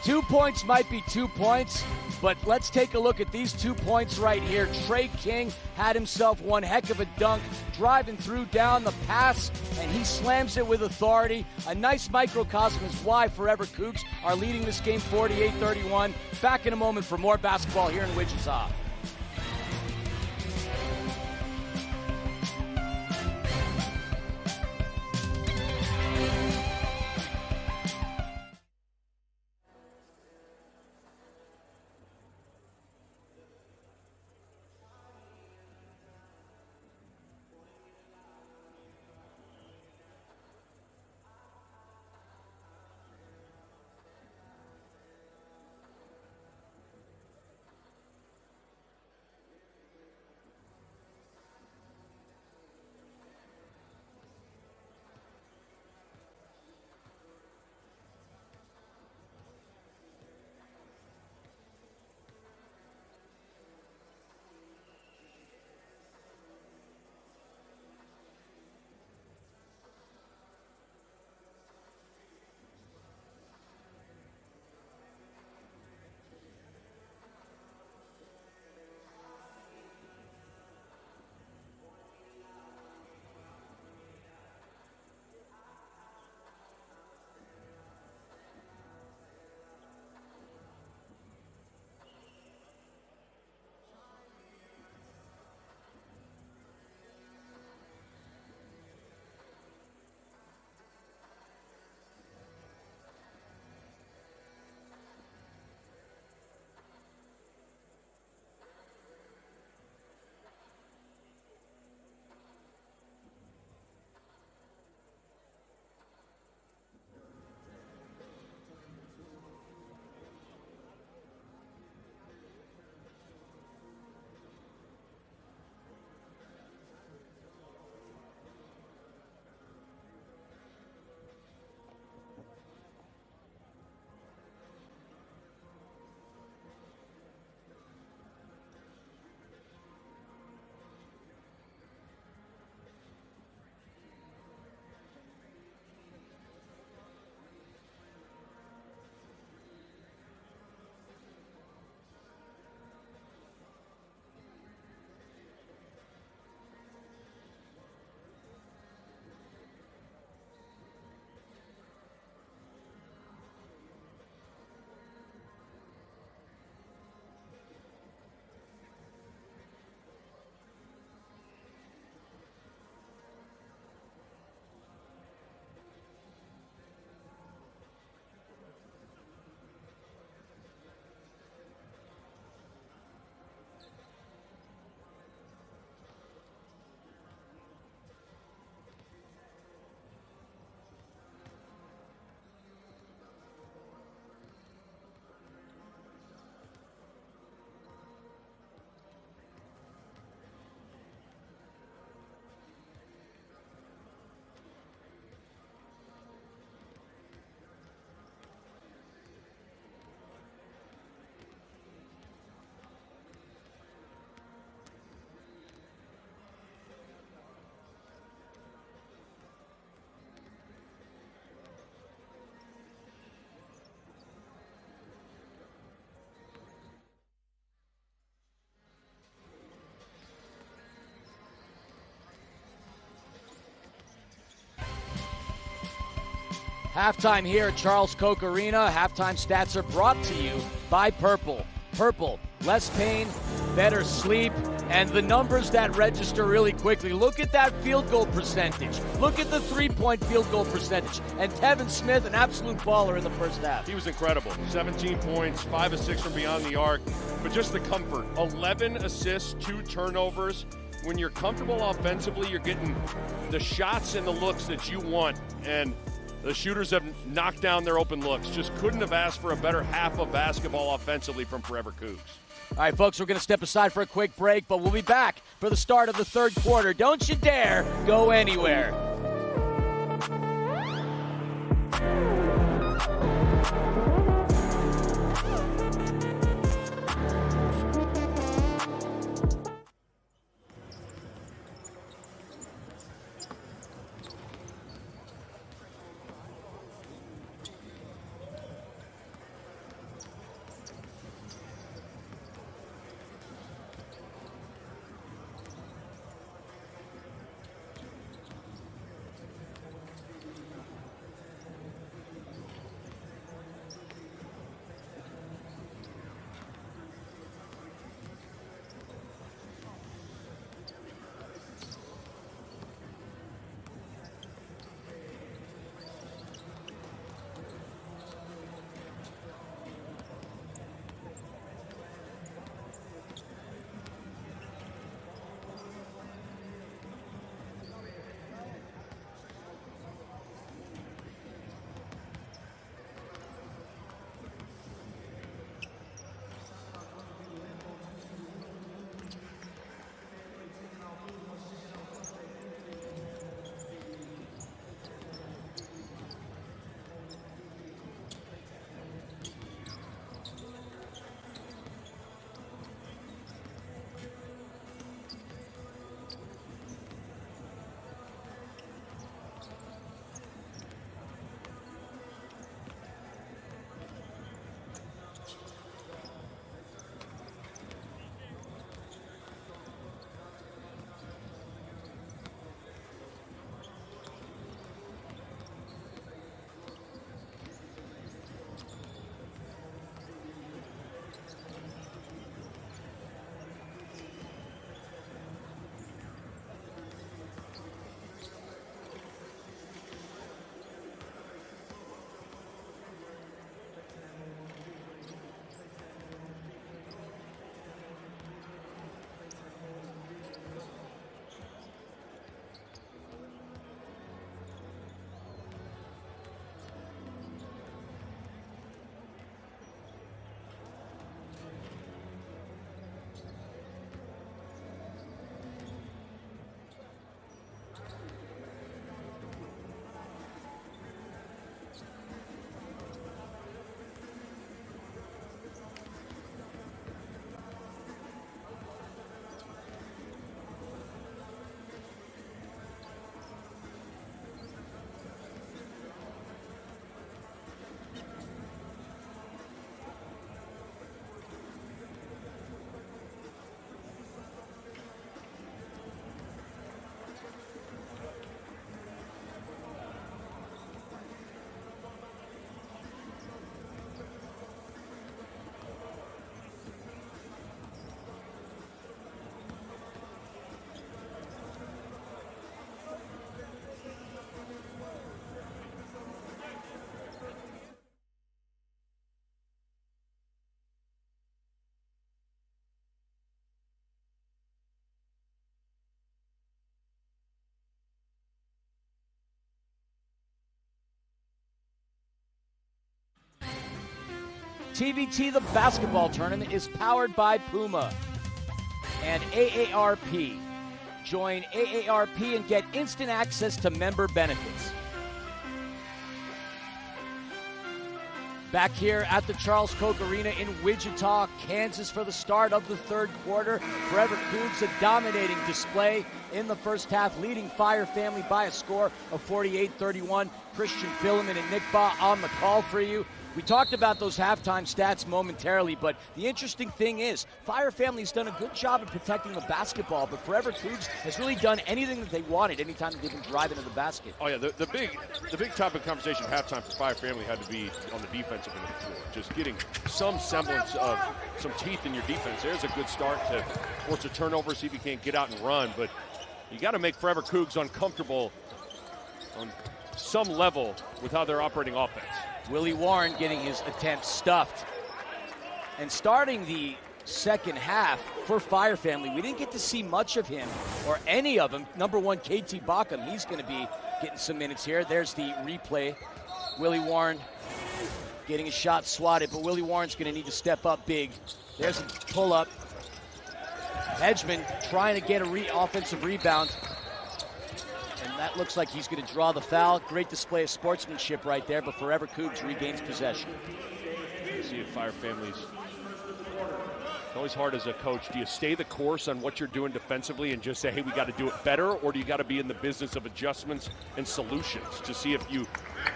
Two points might be 2 points, but let's take a look at these 2 points right here. Trey King had himself one heck of a dunk, driving through down the pass, and he slams it with authority. A nice microcosm is why Forever Coogs are leading this game 48-31. Back in a moment for more basketball here in Wichita. Halftime here at Charles Koch Arena. Halftime stats are brought to you by Purple. Purple, less pain, better sleep, and the numbers that register really quickly. Look at that field goal percentage. Look at the three-point field goal percentage. And Tevin Smith, an absolute baller in the first half. He was incredible. 17 points, 5 of 6 from beyond the arc, but just the comfort. 11 assists, 2 turnovers. When you're comfortable offensively, you're getting the shots and the looks that you want, and the shooters have knocked down their open looks. Just couldn't have asked for a better half of basketball offensively from Forever Coogs. All right, folks, we're going to step aside for a quick break, but we'll be back for the start of the third quarter. Don't you dare go anywhere. TBT, the basketball tournament, is powered by Puma and AARP. Join AARP and get instant access to member benefits. Back here at the Charles Koch Arena in Wichita, Kansas for the start of the third quarter. Forever Coogs, a dominating display in the first half, leading Fire Family by a score of 48-31. Christian Filliman and Nick Baugh on the call for you. We talked about those halftime stats momentarily, but the interesting thing is Fire Family's done a good job of protecting the basketball, but Forever Coogs has really done anything that they wanted anytime that they've been driving to the basket. Oh, yeah, the big topic of conversation at halftime for Fire Family had to be on the defensive end of the floor. Just getting some semblance of some teeth in your defense. There's a good start to force a turnover, see if you can't get out and run, but you got to make Forever Coogs uncomfortable on some level with how they're operating offense. Willie Warren getting his attempt stuffed. And starting the second half for Fire Family, we didn't get to see much of him or any of them. Number one, KT Bockham, he's going to be getting some minutes here. There's the replay. Willie Warren getting a shot swatted, but Willie Warren's going to need to step up big. There's a pull-up. Hedgeman trying to get a offensive rebound. And that looks like he's going to draw the foul. Great display of sportsmanship right there, but Forever Coogs regains possession. See if Fire Family's always hard as a coach. Do you stay the course on what you're doing defensively and just say, hey, we got to do it better, or do you got to be in the business of adjustments and solutions to see if you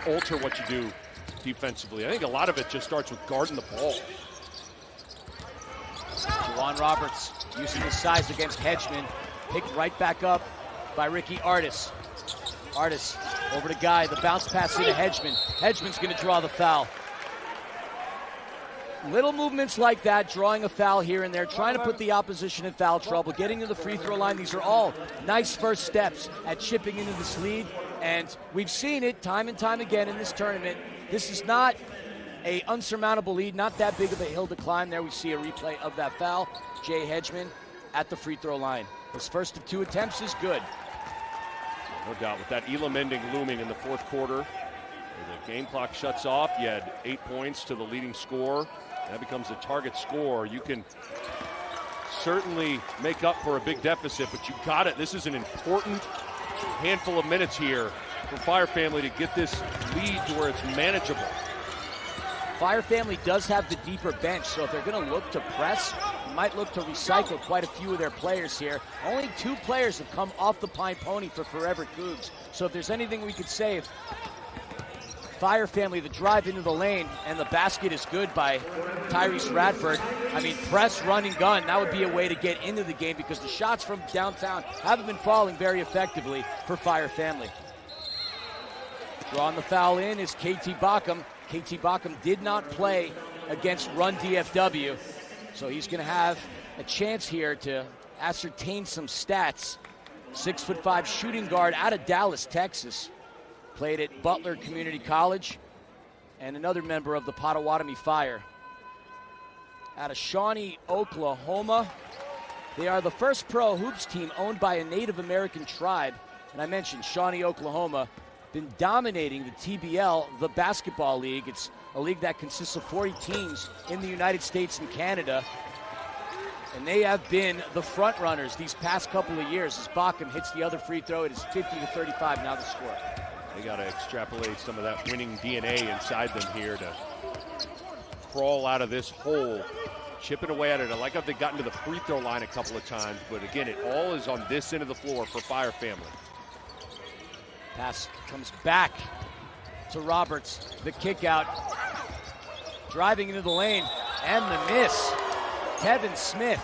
alter what you do defensively? I think a lot of it just starts with guarding the ball. Juwan Roberts using his size against Hedgeman. Picked right back up by Ricky Artis. Artis over to Guy. The bounce pass into Hedgeman. Hedgeman's going to draw the foul. Little movements like that, drawing a foul here and there, trying to put the opposition in foul trouble, getting to the free throw line. These are all nice first steps at chipping into this lead, and we've seen it time and time again in this tournament. This is not an unsurmountable lead, not that big of a hill to climb. There we see a replay of that foul. Jay Hedgeman at the free throw line. His first of two attempts is good. No doubt, with that Elam ending looming in the fourth quarter, where the game clock shuts off, you had 8 points to the leading scorer. That becomes the target score. You can certainly make up for a big deficit, but you got it. This is an important handful of minutes here for Fire Family to get this lead to where it's manageable. Fire Family does have the deeper bench, so if they're going to look to press, they might look to recycle quite a few of their players here. Only 2 players have come off the Pine Pony for Forever Coogs, so if there's anything we could say, if Fire Family, the drive into the lane, and the basket is good by Tyrese Radford. I mean, press, run, and gun, that would be a way to get into the game because the shots from downtown haven't been falling very effectively for Fire Family. Drawing the foul in is KT Bockham. KT Bockham did not play against Run DFW, so he's going to have a chance here to ascertain some stats. 6'5" shooting guard out of Dallas, Texas. Played at Butler Community College, and another member of the Potawatomi Fire. Out of Shawnee, Oklahoma. They are the first pro hoops team owned by a Native American tribe. And I mentioned Shawnee, Oklahoma, been dominating the TBL, the basketball league. It's a league that consists of 40 teams in the United States and Canada. And they have been the front runners these past couple of years. As Bockham hits the other free throw, it is 50-35 now the score. They got to extrapolate some of that winning DNA inside them here to crawl out of this hole, chipping away at it. I like how they've gotten to the free throw line a couple of times, but again, it all is on this end of the floor for Fire Family. Pass comes back to Roberts. The kick out. Driving into the lane, and the miss. Tevin Smith,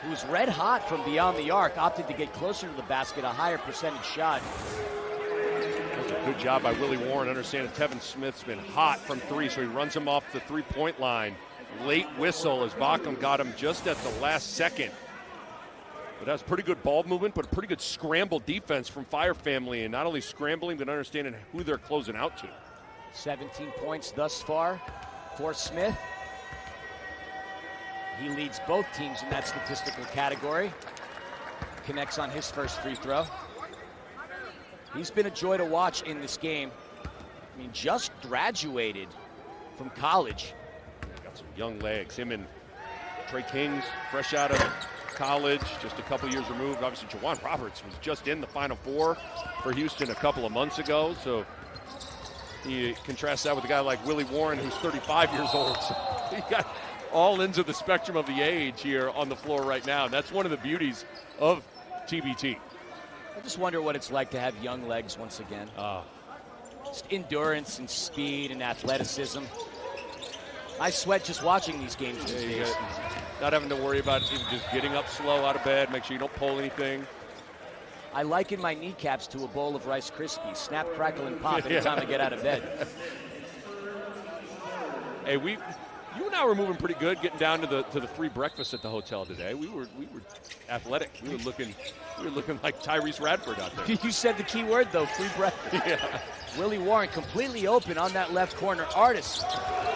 who was red hot from beyond the arc, opted to get closer to the basket, a higher percentage shot. Good job by Willie Warren. Understanding Tevin Smith's been hot from three, so he runs him off the three-point line. Late whistle as Bockham got him just at the last second. But that's pretty good ball movement, but a pretty good scramble defense from Fire Family, and not only scrambling, but understanding who they're closing out to. 17 points thus far for Smith. He leads both teams in that statistical category. Connects on his first free throw. He's been a joy to watch in this game. I mean, just graduated from college. Got some young legs. Him and Trey Kings, fresh out of college, just a couple years removed. Obviously, Juwan Roberts was just in the Final Four for Houston a couple of months ago. So you contrast that with a guy like Willie Warren, who's 35 years old. So he got all ends of the spectrum of the age here on the floor right now. And that's one of the beauties of TBT. I just wonder what it's like to have young legs once again. Just endurance and speed and athleticism. I sweat just watching these games these days. Not having to worry about even just getting up slow out of bed, make sure you don't pull anything. I liken my kneecaps to a bowl of Rice Krispies. Snap, crackle, and pop every time I get out of bed. Hey, you and I were moving pretty good, getting down to the free breakfast at the hotel today. We were athletic. We were looking like Tyrese Radford out there. You said the key word though, free breakfast. Yeah. Willie Warren completely open on that left corner. Artis,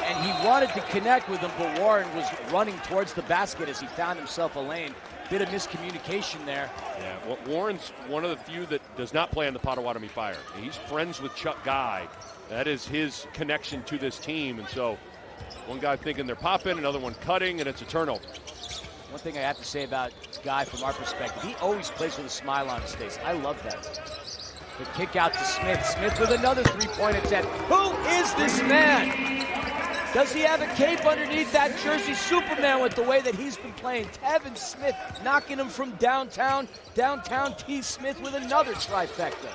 and he wanted to connect with him, but Warren was running towards the basket as he found himself a lane. Bit of miscommunication there. Yeah, well, Warren's one of the few that does not play on the Potawatomi Fire. He's friends with Chuck Guy. That is his connection to this team, and so one guy thinking they're popping, another one cutting, and it's a turnover. One thing I have to say about Guy from our perspective, he always plays with a smile on his face. I love that. The kick out to Smith. Smith with another three-point attempt. Who is this man? Does he have a cape underneath that jersey? Superman with the way that he's been playing. Tevin Smith knocking him from downtown. Downtown T. Smith with another trifecta.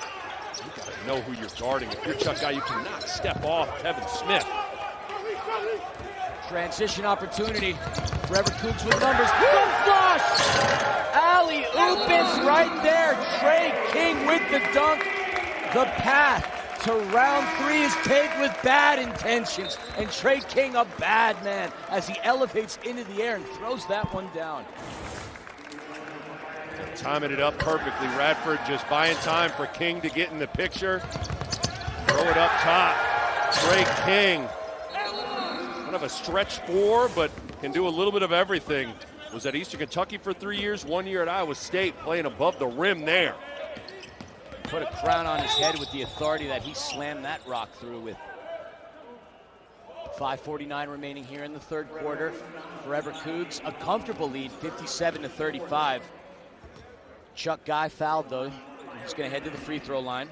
You got to know who you're guarding. If you're Chuck Guy, you cannot step off Tevin Smith. Transition opportunity. Forever Coogs with numbers. Boom, flush! Alley-oop, right there. Trey King with the dunk. The path to round 3 is paved with bad intentions. And Trey King, a bad man, as he elevates into the air and throws that one down. Timing it up perfectly. Radford just buying time for King to get in the picture. Throw it up top. Trey King. Kind of a stretch 4, but can do a little bit of everything. Was at Eastern Kentucky for 3 years, 1 year at Iowa State, playing above the rim there. Put a crown on his head with the authority that he slammed that rock through with. 5:49 remaining here in the third quarter. Forever Cougs, a comfortable lead, 57-35. Chuck Guy fouled though. He's going to head to the free throw line.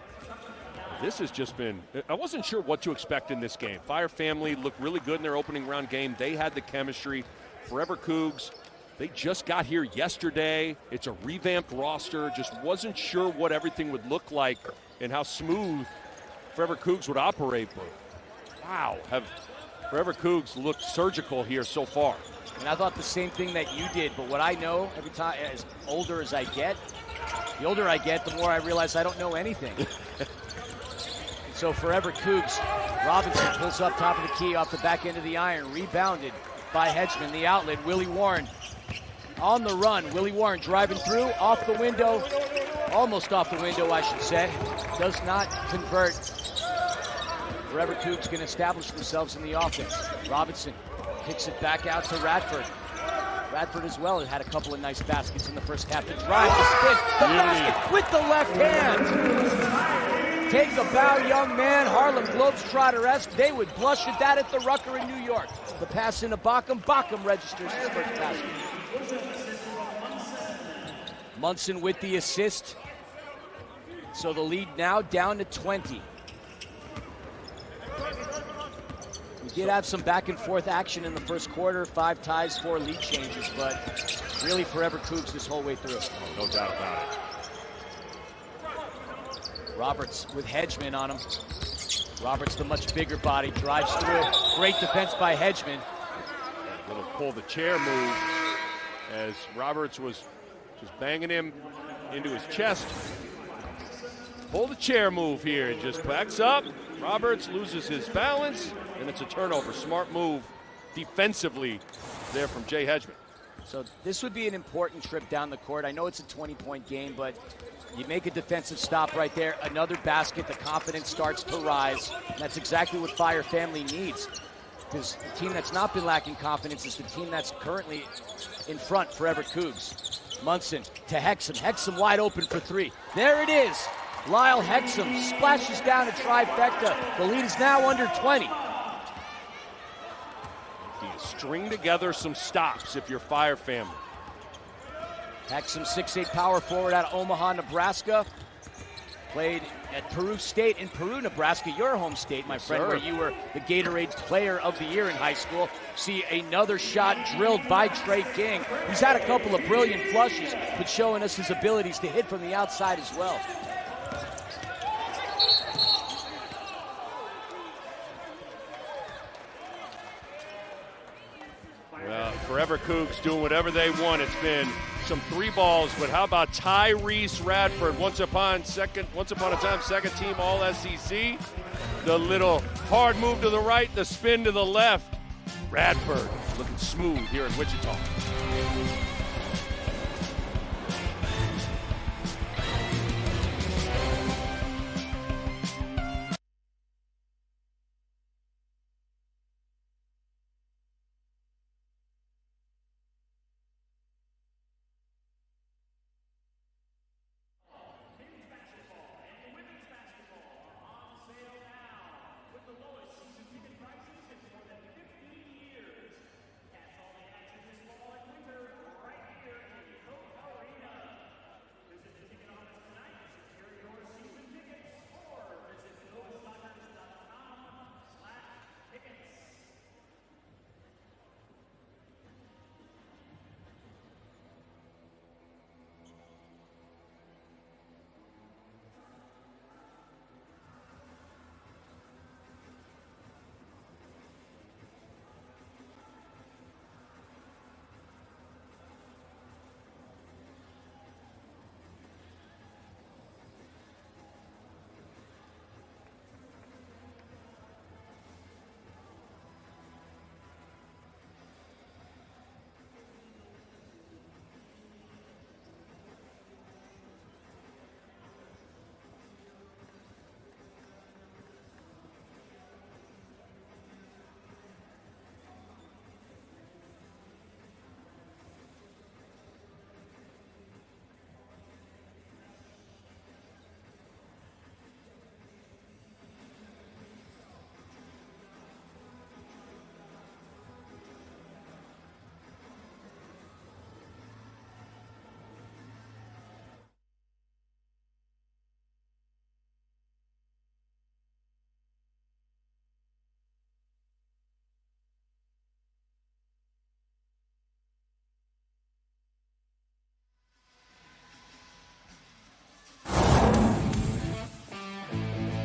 This has just been, I wasn't sure what to expect in this game. Fire family looked really good in their opening round game. They had the chemistry. Forever Cougs, they just got here yesterday. It's a revamped roster. Just wasn't sure what everything would look like and how smooth Forever Cougs would operate. But wow, have Forever Cougs looked surgical here so far. And I thought the same thing that you did, but what I know every time, as older as I get, the older I get, the more I realize I don't know anything. So Forever Cougs, Robinson pulls up top of the key off the back end of the iron, rebounded by Hedgeman. The outlet, Willie Warren on the run. Willie Warren driving through, off the window, almost off the window, I should say. Does not convert. Forever Cougs can establish themselves in the offense. Robinson kicks it back out to Radford. Radford as well had a couple of nice baskets in the first half. To drive, the spin, the basket with the left hand. Take a bow, young man. Harlem Globetrotter-esque. They would blush at that at the Rucker in New York. The pass into Bockham. Bockham registers his first basket. Munson with the assist. So the lead now down to 20. We did have some back and forth action in the first quarter. 5 ties, 4 lead changes, but really Forever Cougs this whole way through. No doubt about it. Roberts with Hedgeman on him. Roberts, the much bigger body, drives through. Great defense by Hedgeman. Little pull the chair move as Roberts was just banging him into his chest. Pull the chair move here. It just backs up. Roberts loses his balance, and it's a turnover. Smart move defensively there from Jay Hedgeman. So this would be an important trip down the court. I know it's a 20-point game, but you make a defensive stop right there. Another basket, the confidence starts to rise. That's exactly what Fire Family needs. Because the team that's not been lacking confidence is the team that's currently in front, Forever Cougs. Munson to Hexum. Hexum wide open for 3. There it is. Lyle Hexum splashes down a trifecta. The lead is now under 20. You string together some stops if you're Fire Family. Hexum, 6'8" power forward out of Omaha, Nebraska. Played at Peru State in Peru, Nebraska, your home state, my friend, where you were the Gatorade Player of the Year in high school. See another shot drilled by Trey King. He's had a couple of brilliant flushes, but showing us his abilities to hit from the outside as well. Forever Coogs doing whatever they want. It's been some 3 balls, but how about Tyrese Radford, once upon a time second team All-SEC. The little hard move to the right, the spin to the left. Radford looking smooth here in Wichita.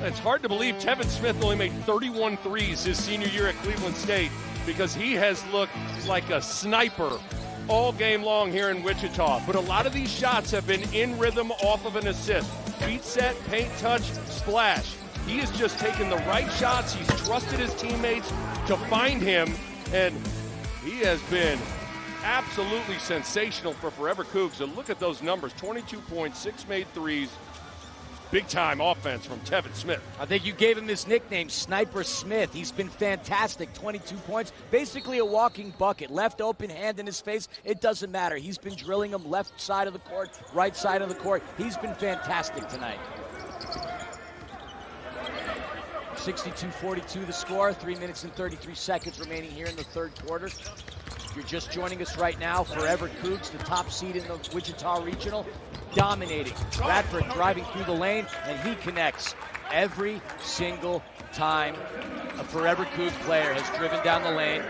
It's hard to believe Tevin Smith only made 31 threes his senior year at Cleveland State, because he has looked like a sniper all game long here in Wichita. But a lot of these shots have been in rhythm off of an assist. Feet set, paint touch, splash. He has just taken the right shots. He's trusted his teammates to find him, and he has been absolutely sensational for Forever Coogs. And look at those numbers, 22 points, 6 made threes. Big-time offense from Tevin Smith. I think you gave him his nickname, Sniper Smith. He's been fantastic, 22 points, basically a walking bucket. Left open, hand in his face, it doesn't matter. He's been drilling them left side of the court, right side of the court. He's been fantastic tonight. 62-42 the score, 3 minutes and 33 seconds remaining here in the third quarter. If you're just joining us right now, Forever Coogs, the top seed in the Wichita Regional, dominating. Radford driving through the lane, and he connects every single time a Forever Coogs player has driven down the lane.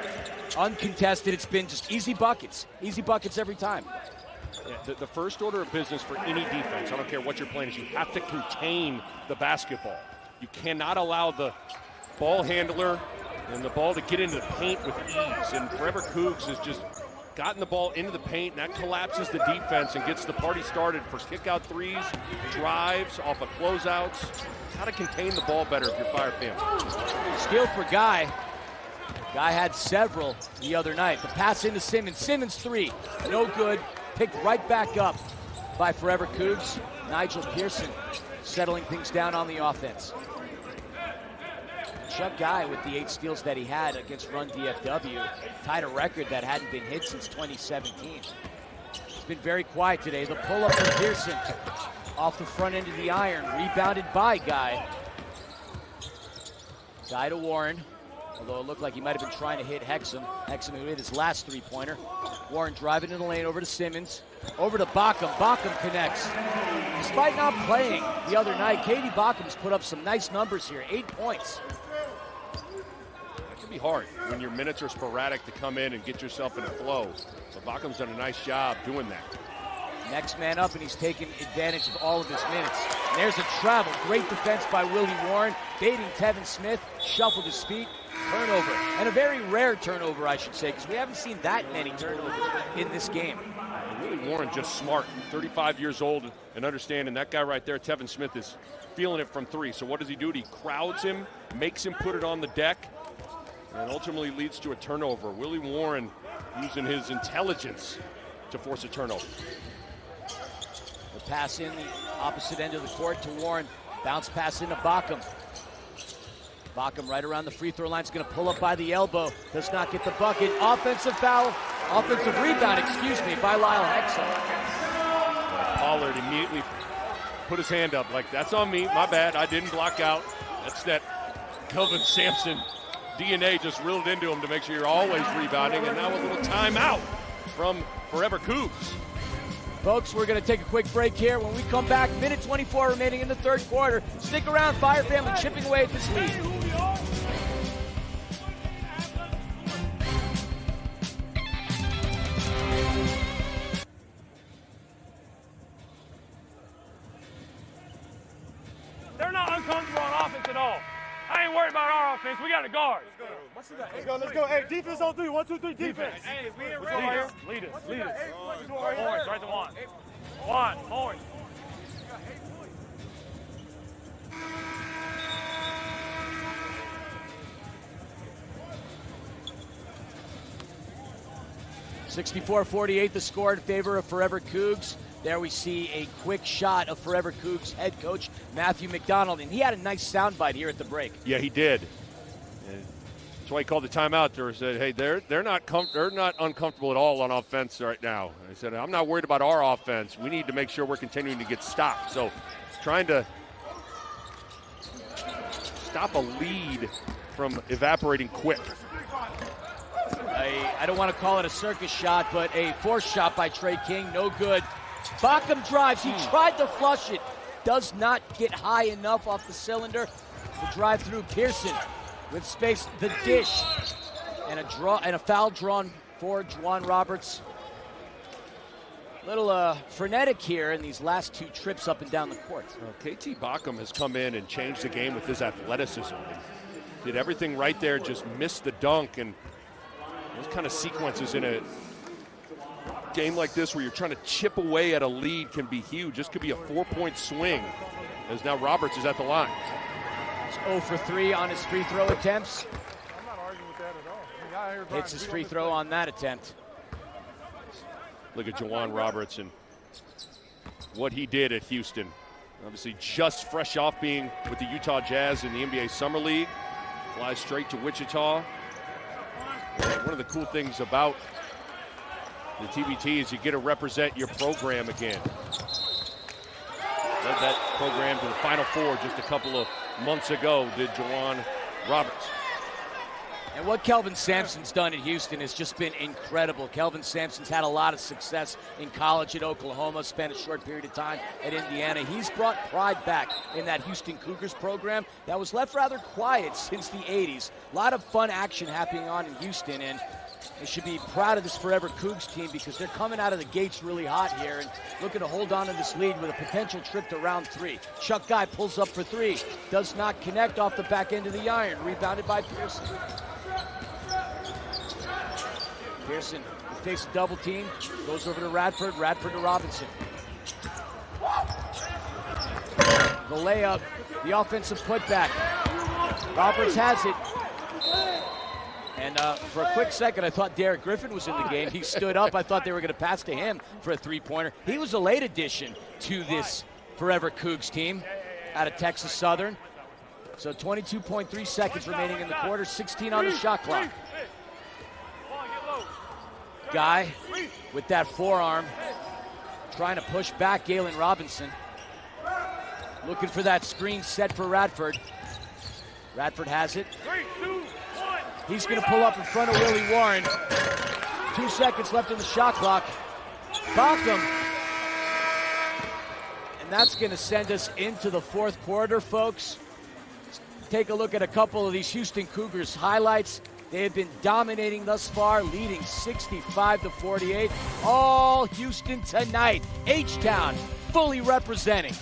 Uncontested, it's been just easy buckets every time. Yeah, the first order of business for any defense, I don't care what you're playing, is you have to contain the basketball. You cannot allow the ball handler and the ball to get into the paint with ease. And Forever Coogs has just gotten the ball into the paint, and that collapses the defense and gets the party started for kick-out threes, drives, off of closeouts. How to contain the ball better if you're Fire fans. Skill for Guy. Guy had several the other night. The pass into Simmons. Simmons three. No good. Picked right back up by Forever Coogs. Nigel Pearson settling things down on the offense. Chuck Guy, with the 8 steals that he had against Run DFW, tied a record that hadn't been hit since 2017. He's been very quiet today. The pull-up from Pearson off the front end of the iron, rebounded by Guy. Guy to Warren, although it looked like he might have been trying to hit Hexum. Hexum who hit his last three-pointer. Warren driving in the lane over to Simmons. Over to Bockham. Bockham connects. Despite not playing the other night, Katie Bockham's put up some nice numbers here. 8 points. It can be hard when your minutes are sporadic to come in and get yourself in a flow. So Bockham's done a nice job doing that. Next man up, and he's taken advantage of all of his minutes. There's a travel. Great defense by Willie Warren, baiting Tevin Smith, shuffled his feet, turnover. And a very rare turnover, I should say, because we haven't seen that many turnovers in this game. Willie Warren just smart, 35 years old, and understanding that guy right there, Tevin Smith, is feeling it from three. So what does he do? He crowds him, makes him put it on the deck, and ultimately leads to a turnover. Willie Warren using his intelligence to force a turnover. The pass in the opposite end of the court to Warren. Bounce pass into Bockham. Bockham right around the free throw line is going to pull up by the elbow. Does not get the bucket. Offensive foul. Offensive rebound, by Lyle Hexel. Pollard immediately put his hand up like, that's on me, my bad, I didn't block out. That's that Kelvin Sampson DNA just reeled into him to make sure you're always rebounding. And now a little timeout from Forever Coogs. Folks, we're going to take a quick break here. When we come back, minute 24 remaining in the third quarter. Stick around, Fire Family chipping away at this lead. They're not uncomfortable on offense at all. I ain't worried about our offense. We got a guard. Let's go. Hey, defense on three. 1, 2, 3, defense. Hey, we ain't ready. Lead us. Horns, right to one. One, horns. (64-48) the score in favor of Forever Coogs. There we see a quick shot of Forever Coogs head coach Matthew McDonald, and he had a nice soundbite here at the break. Yeah, he did. And that's why he called the timeout there and said, hey, they're not uncomfortable at all on offense right now. He said, I'm not worried about our offense. We need to make sure we're continuing to get stopped. So trying to stop a lead from evaporating quick. I don't want to call it a circus shot, but a forced shot by Trey King, no good. Bockham drives, he tried to flush it, does not get high enough off the cylinder. The drive through Pearson with space, the dish, and a foul drawn for Juwan Roberts. Little frenetic here in these last two trips up and down the court. KT Bockham has come in and changed the game with his athleticism. Did everything right there, just missed the dunk, and those kind of sequences in a game like this where you're trying to chip away at a lead can be huge. This could be a 4-point swing, as now Roberts is at the line. He's 0 for 3 on his free throw attempts. I'm not arguing with that at all. Hits his free throw on that attempt. Look at Juwan Roberts and what he did at Houston. Obviously just fresh off being with the Utah Jazz in the NBA Summer League. Flies straight to Wichita. One of the cool things about the TBT is you get to represent your program again. Led that program to the Final Four just a couple of months ago, did Juwan Roberts. And what Kelvin Sampson's done at Houston has just been incredible. Kelvin Sampson's had a lot of success in college at Oklahoma, spent a short period of time at Indiana. He's brought pride back in that Houston Cougars program that was left rather quiet since the 80s. A lot of fun action happening on in Houston, and they should be proud of this Forever Cougs team because they're coming out of the gates really hot here and looking to hold on to this lead with a potential trip to round 3. Chuck Guy pulls up for 3, does not connect off the back end of the iron, rebounded by Pearson. Pearson will face a double team, goes over to Radford to Robinson. The layup, the offensive putback. Roberts has it. And for a quick second, I thought Derek Griffin was in the game. He stood up. I thought they were going to pass to him for a three-pointer. He was a late addition to this Forever Cougs team out of Texas Southern. So 22.3 seconds remaining in the quarter, 16 on the shot clock. Guy with that forearm trying to push back Galen Robinson. Looking for that screen set for Radford. Radford has it. He's going to pull up in front of Willie Warren. 2 seconds left in the shot clock. Bockham. And that's going to send us into the fourth quarter, folks. Take a look at a couple of these Houston Cougars highlights. They have been dominating thus far, leading 65-48. All Houston tonight. H-Town fully representing.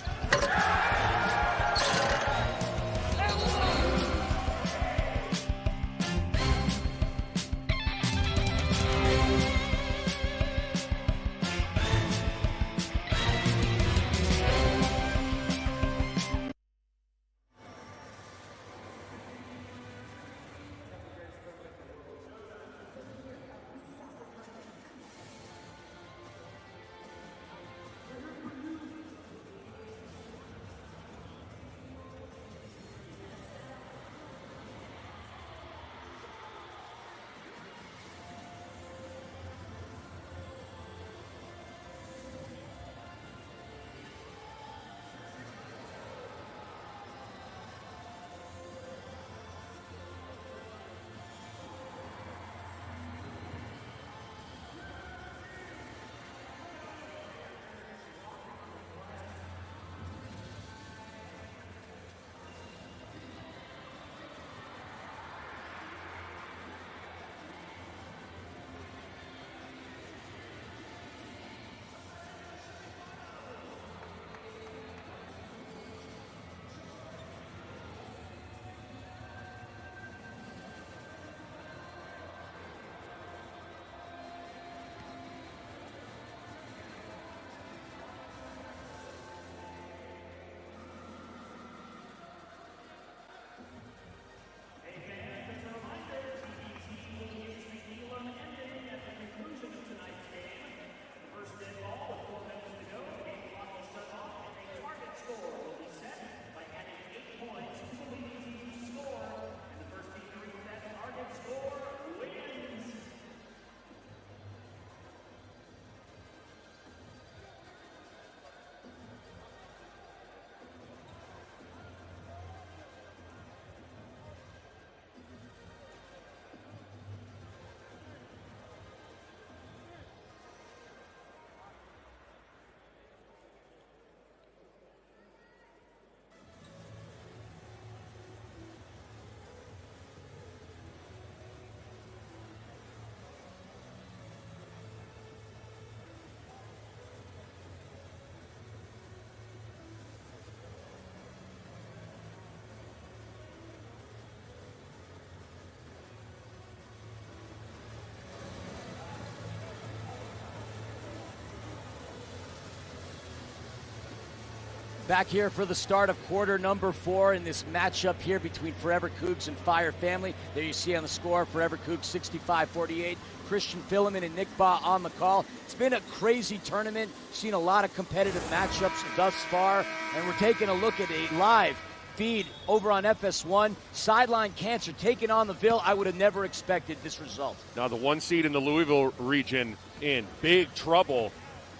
Back here for the start of quarter number 4 in this matchup here between Forever Coogs and Fire Family. There you see on the score, Forever Coogs 65-48. Christian Filliman and Nick Baugh on the call. It's been a crazy tournament. Seen a lot of competitive matchups thus far, and we're taking a look at a live feed over on FS1. Sideline Cancer taking on the Ville. I would have never expected this result. Now the 1 seed in the Louisville region in big trouble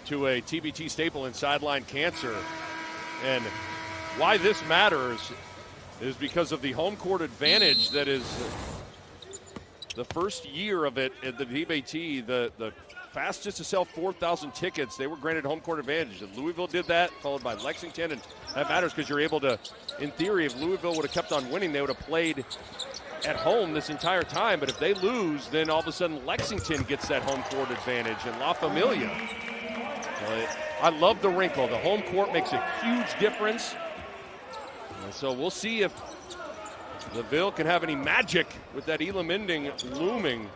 to a TBT staple in Sideline Cancer. And why this matters is because of the home court advantage that is the first year of it at the TBT, the fastest to sell 4,000 tickets. They were granted home court advantage. And Louisville did that, followed by Lexington, and that matters because you're able to, in theory, if Louisville would have kept on winning, they would have played at home this entire time. But if they lose, then all of a sudden Lexington gets that home court advantage, and La Familia. I love the wrinkle. The home court makes a huge difference. And so we'll see if the Ville can have any magic with that Elam ending looming.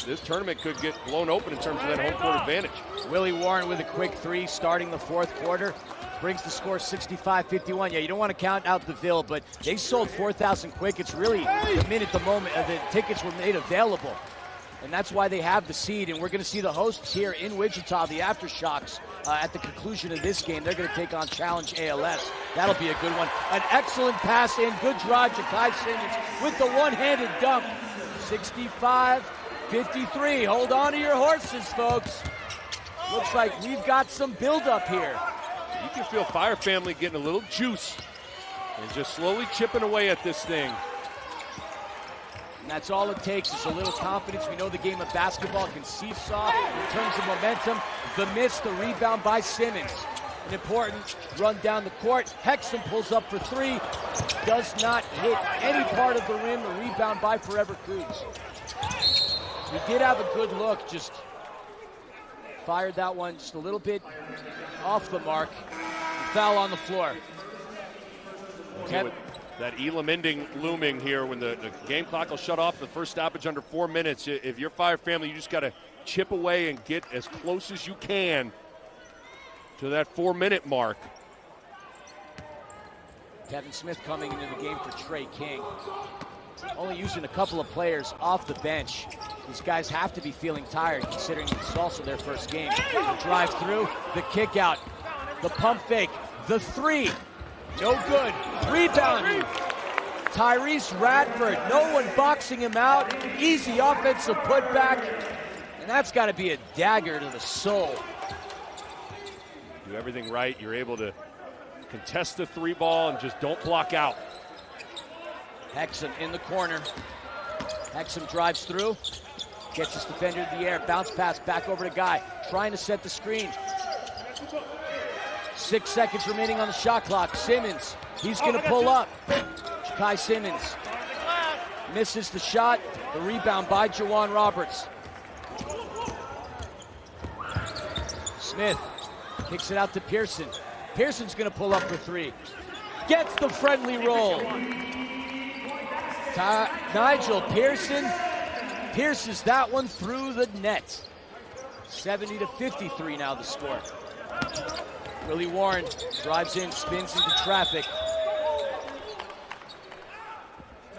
This tournament could get blown open in terms of that home court advantage. Willie Warren with a quick 3 starting the 4th quarter. Brings the score 65-51. Yeah, you don't want to count out the Ville, but they sold 4,000 quick. It's really the minute the moment the tickets were made available. And that's why they have the seed. And we're going to see the hosts here in Wichita, the Aftershocks, at the conclusion of this game. They're going to take on Challenge ALS. That'll be a good one. An excellent pass in. Good drive. Ja'Kai Simmons with the one-handed dunk. 65-53. Hold on to your horses, folks. Looks like we've got some build-up here. You can feel Fire Family getting a little juice and just slowly chipping away at this thing. And that's all it takes is a little confidence. We know the game of basketball can seesaw in terms of momentum. The miss, the rebound by Simmons. An important run down the court. Hexum pulls up for 3. Does not hit any part of the rim. The rebound by Forever Coogs. We did have a good look. Just fired that one just a little bit off the mark. Foul on the floor. That Elam ending looming here when the game clock will shut off, the first stoppage under 4 minutes. If you're Fire Family, you just got to chip away and get as close as you can to that 4-minute mark. Kevin Smith coming into the game for Trey King. Only using a couple of players off the bench. These guys have to be feeling tired considering it's also their first game. The drive through, the kick out, the pump fake, the 3. No good. Rebound. Tyrese Radford. No one boxing him out. Easy offensive putback. And that's got to be a dagger to the soul. Do everything right. You're able to contest the 3 ball and just don't block out. Hexum in the corner. Hexum drives through. Gets his defender in the air. Bounce pass back over to Guy. Trying to set the screen. 6 seconds remaining on the shot clock. Simmons, he's going to pull up. Ja'Kai Simmons misses the shot. The rebound by Jawan Roberts. Smith kicks it out to Pearson. Pearson's going to pull up for 3. Gets the friendly roll. Nigel Pearson pierces that one through the net. 70-53 now the score. Willie Warren drives in, spins into traffic.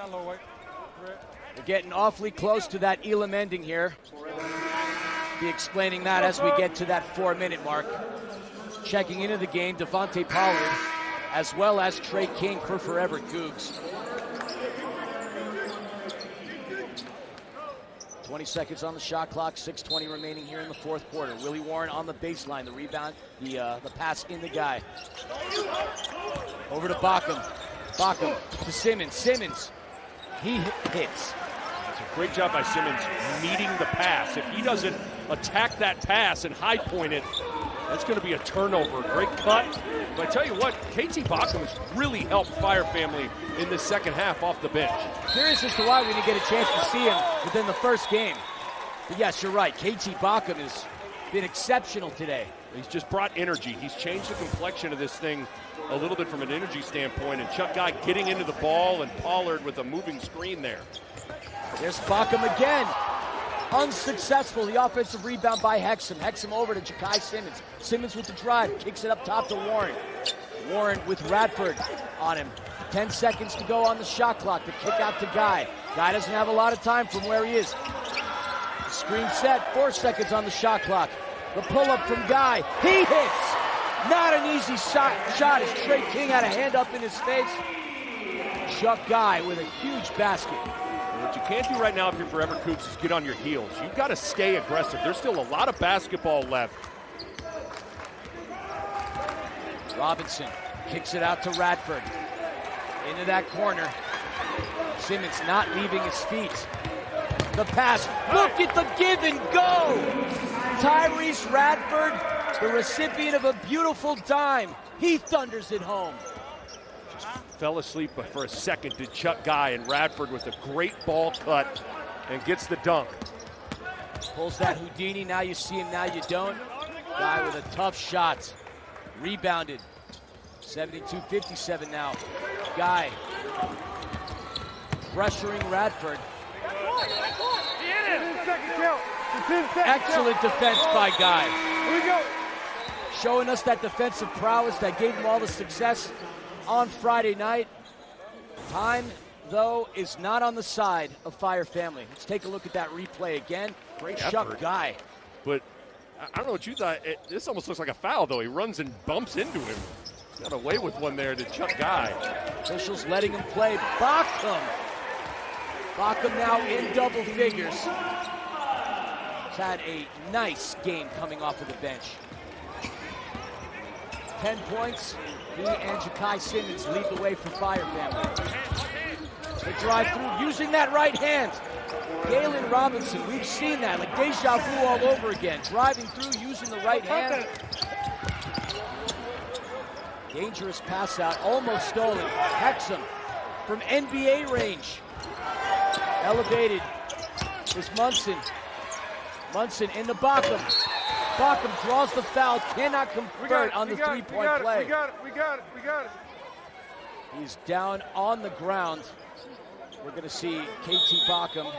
We're getting awfully close to that Elam ending here. Be explaining that as we get to that 4-minute mark. Checking into the game, Devontae Pollard, as well as Trey King for Forever Coogs. 20 seconds on the shot clock, 6:20 remaining here in the 4th quarter. Willie Warren on the baseline, the rebound, the pass in the Guy. Over to Bachem. Bachem to Simmons. Simmons, he hits. It's a great job by Simmons meeting the pass. If he doesn't attack that pass and high point it, that's going to be a turnover. Great cut. But I tell you what, KT Bachem has really helped Fire Family in the second half off the bench. Curious as to why we didn't get a chance to see him within the first game. But yes, you're right. KT Bachem has been exceptional today. He's just brought energy. He's changed the complexion of this thing a little bit from an energy standpoint. And Chuck Guy getting into the ball and Pollard with a moving screen there. There's Bachem again. Unsuccessful. The offensive rebound by Hexum. Hexum over to Ja'Kai Simmons. Simmons with the drive. Kicks it up top to Warren. Warren with Radford on him. 10 seconds to go on the shot clock. The kick out to Guy. Guy doesn't have a lot of time from where he is. Screen set, 4 seconds on the shot clock. The pull-up from Guy. He hits! Not an easy shot as Trey King had a hand up in his face. Chuck Guy with a huge basket. What you can't do right now if you're Forever Coogs is get on your heels. You've got to stay aggressive. There's still a lot of basketball left. Robinson kicks it out to Radford. Into that corner. Simmons not leaving his feet. The pass. Look at the give and go. Tyrese Radford, the recipient of a beautiful dime. He thunders it home. Just fell asleep for a second to Chuck Guy, and Radford with a great ball cut and gets the dunk. Pulls that Houdini. Now you see him, now you don't. Guy with a tough shot. Rebounded. 72-57 now. Guy pressuring Radford. Excellent defense by Guy. Showing us that defensive prowess that gave him all the success on Friday night. Time, though, is not on the side of Fire Family. Let's take a look at that replay again. Great Chuck effort. Guy. But I don't know what you thought. This almost looks like a foul, though. He runs and bumps into him. Got away with one there to Chuck Guy. Officials letting him play. Bockham. Bockham now in double figures. He's had a nice game coming off of the bench. 10 points. He and Ja'Kai Simmons lead the way for Fire Family. They drive through using that right hand. Galen Robinson, we've seen that, like deja vu all over again. Driving through using the right hand. Dangerous pass out, almost stolen. Hexam from NBA range. Elevated is Munson. Munson into Bockham. Bockham draws the foul, cannot convert on the three-point play. We got it. He's down on the ground. We're going to see KT Bockham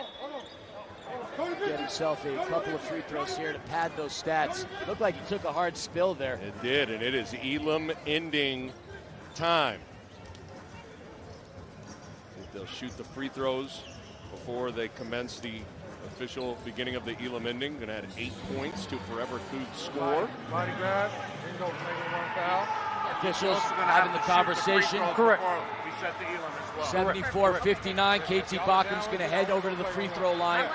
get himself a couple of free throws here to pad those stats. Looked like he took a hard spill there. It did, and it is Elam ending time. They'll shoot the free throws before they commence the official beginning of the Elam ending. Going to add 8 points to Forever Coogs score. Body grab, then go make one foul. Officials having the conversation. Correct. We set the Elam as well. 74-59. KT Bockham's going to head over to the free throw line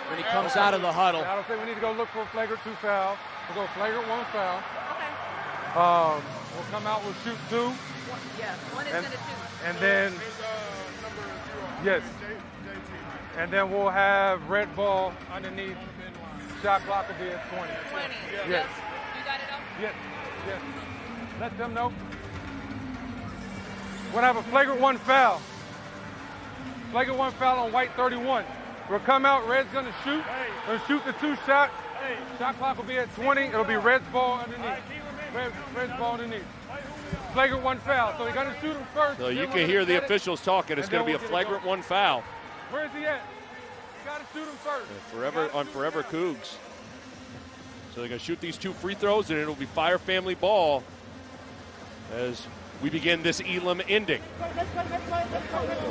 when he comes out of the huddle. I don't think we need to go look for a flagrant 2 foul. We'll go flagrant 1 foul. We'll come out, we'll shoot 2. Yeah, one is going to shoot. And then, yes. And then we'll have red ball underneath. Shot clock will be at 20. 20. Yes. You got it up? Yes. Let them know. We're going to have a flagrant 1 foul. Flagrant 1 foul on white 31. We'll come out, red's going to shoot. We'll shoot the 2 shots. Shot clock will be at 20. It'll be red's ball underneath. Red's ball underneath. Flagrant 1 foul. So we're going to shoot him first. So you can hear the officials talking. It's going to be a flagrant 1 foul. Where is he at? You got to shoot him first. Forever Coogs. So they're going to shoot these 2 free throws, and it'll be Fire Family ball as we begin this Elam ending.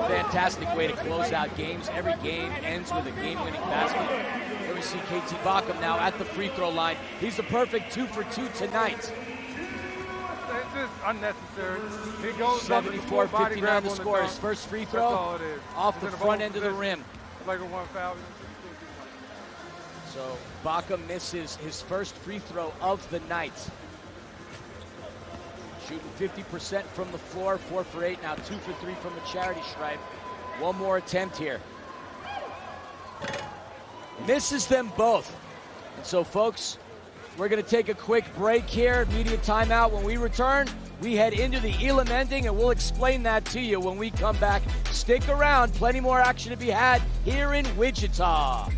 Fantastic way to close out games. Every game ends with a game-winning basket. Here we see KT Bockham now at the free throw line. He's the perfect 2 for 2 tonight. It's just unnecessary. He goes 74-59 the score. His first free throw off the front end of the rim. Flagrant 1 foul. So Bockham misses his first free throw of the night. Shooting 50% from the floor, 4 for 8, now 2 for 3 from the charity stripe. One more attempt here. Misses them both. And so, folks, we're going to take a quick break here, media timeout. When we return, we head into the Elam ending, and we'll explain that to you when we come back. Stick around, plenty more action to be had here in Wichita.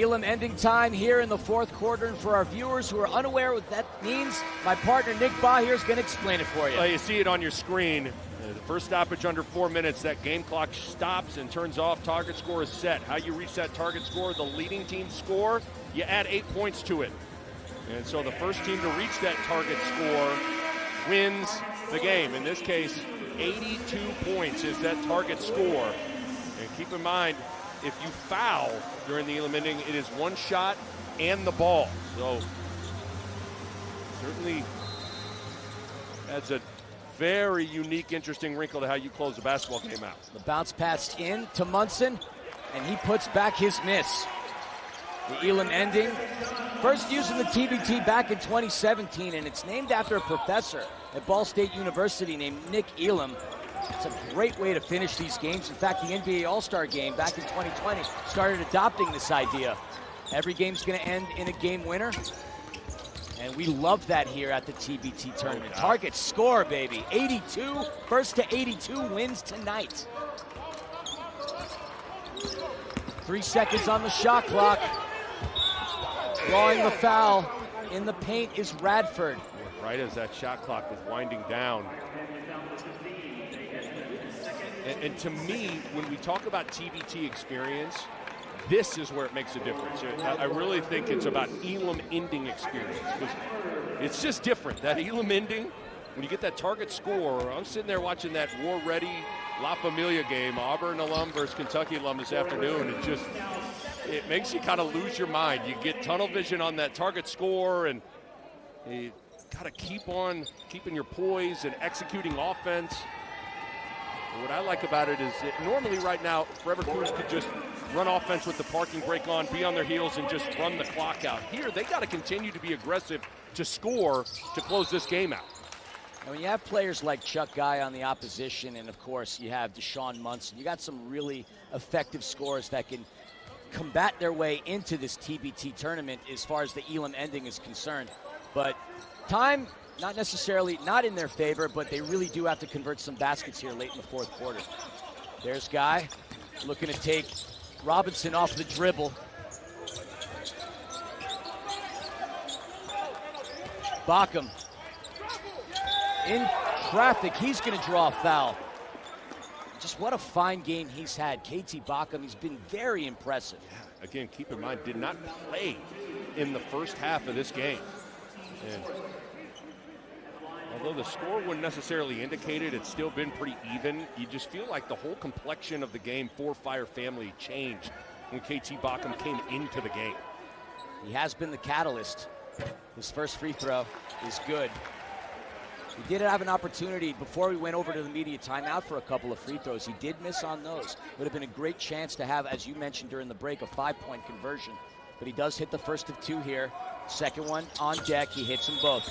Elam ending time here in the fourth quarter. And for our viewers who are unaware what that means, my partner Nick Baugh here is going to explain it for you. Well, you see it on your screen. The first stoppage under 4 minutes, that game clock stops and turns off. Target score is set. How you reach that target score, the leading team score, you add 8 points to it. And so the first team to reach that target score wins the game. In this case, 82 points is that target score. And keep in mind, if you foul during the Elam ending, it is one shot and the ball. So certainly adds a very unique, interesting wrinkle to how you close a basketball game out. The bounce pass in to Munson, and he puts back his miss. The Elam ending, first used in the TBT back in 2017, and it's named after a professor at Ball State University named Nick Elam. It's a great way to finish these games. In fact, the NBA All-Star game back in 2020 started adopting this idea. Every game's going to end in a game winner. And we love that here at the TBT tournament. Target score, baby. 82. First to 82 wins tonight. 3 seconds on the shot clock. Drawing the foul in the paint is Radford. Right as that shot clock was winding down. And to me, when we talk about TBT experience, this is where it makes a difference. I really think it's about Elam ending experience, because it's just different. That Elam ending, when you get that target score, I'm sitting there watching that war-ready La Familia game, Auburn alum versus Kentucky alum this afternoon. It makes you kind of lose your mind. You get tunnel vision on that target score, and you got to keep on keeping your poise and executing offense. And what I like about it is that normally right now, Forever Coogs could just run offense with the parking brake on, be on their heels, and just run the clock out. Here, they got to continue to be aggressive to score to close this game out. And when you have players like Chuck Guy on the opposition, and of course you have Deshaun Munson, you got some really effective scorers that can combat their way into this TBT tournament as far as the Elam ending is concerned. But time, not necessarily, not in their favor, but they really do have to convert some baskets here late in the fourth quarter. There's Guy looking to take Robinson off the dribble. Bockham in traffic. He's going to draw a foul. Just what a fine game he's had. KT Bockham, he's been very impressive. Yeah, again, keep in mind, did not play in the first half of this game. And although the score wouldn't necessarily indicate it, it's still been pretty even. You just feel like the whole complexion of the game for Fire Family changed when KT Bockham came into the game. He has been the catalyst. His first free throw is good. He did have an opportunity before we went over to the media timeout for a couple of free throws. He did miss on those. Would have been a great chance to have, as you mentioned during the break, a 5-point conversion. But he does hit the first of two here. Second one on deck. He hits them both.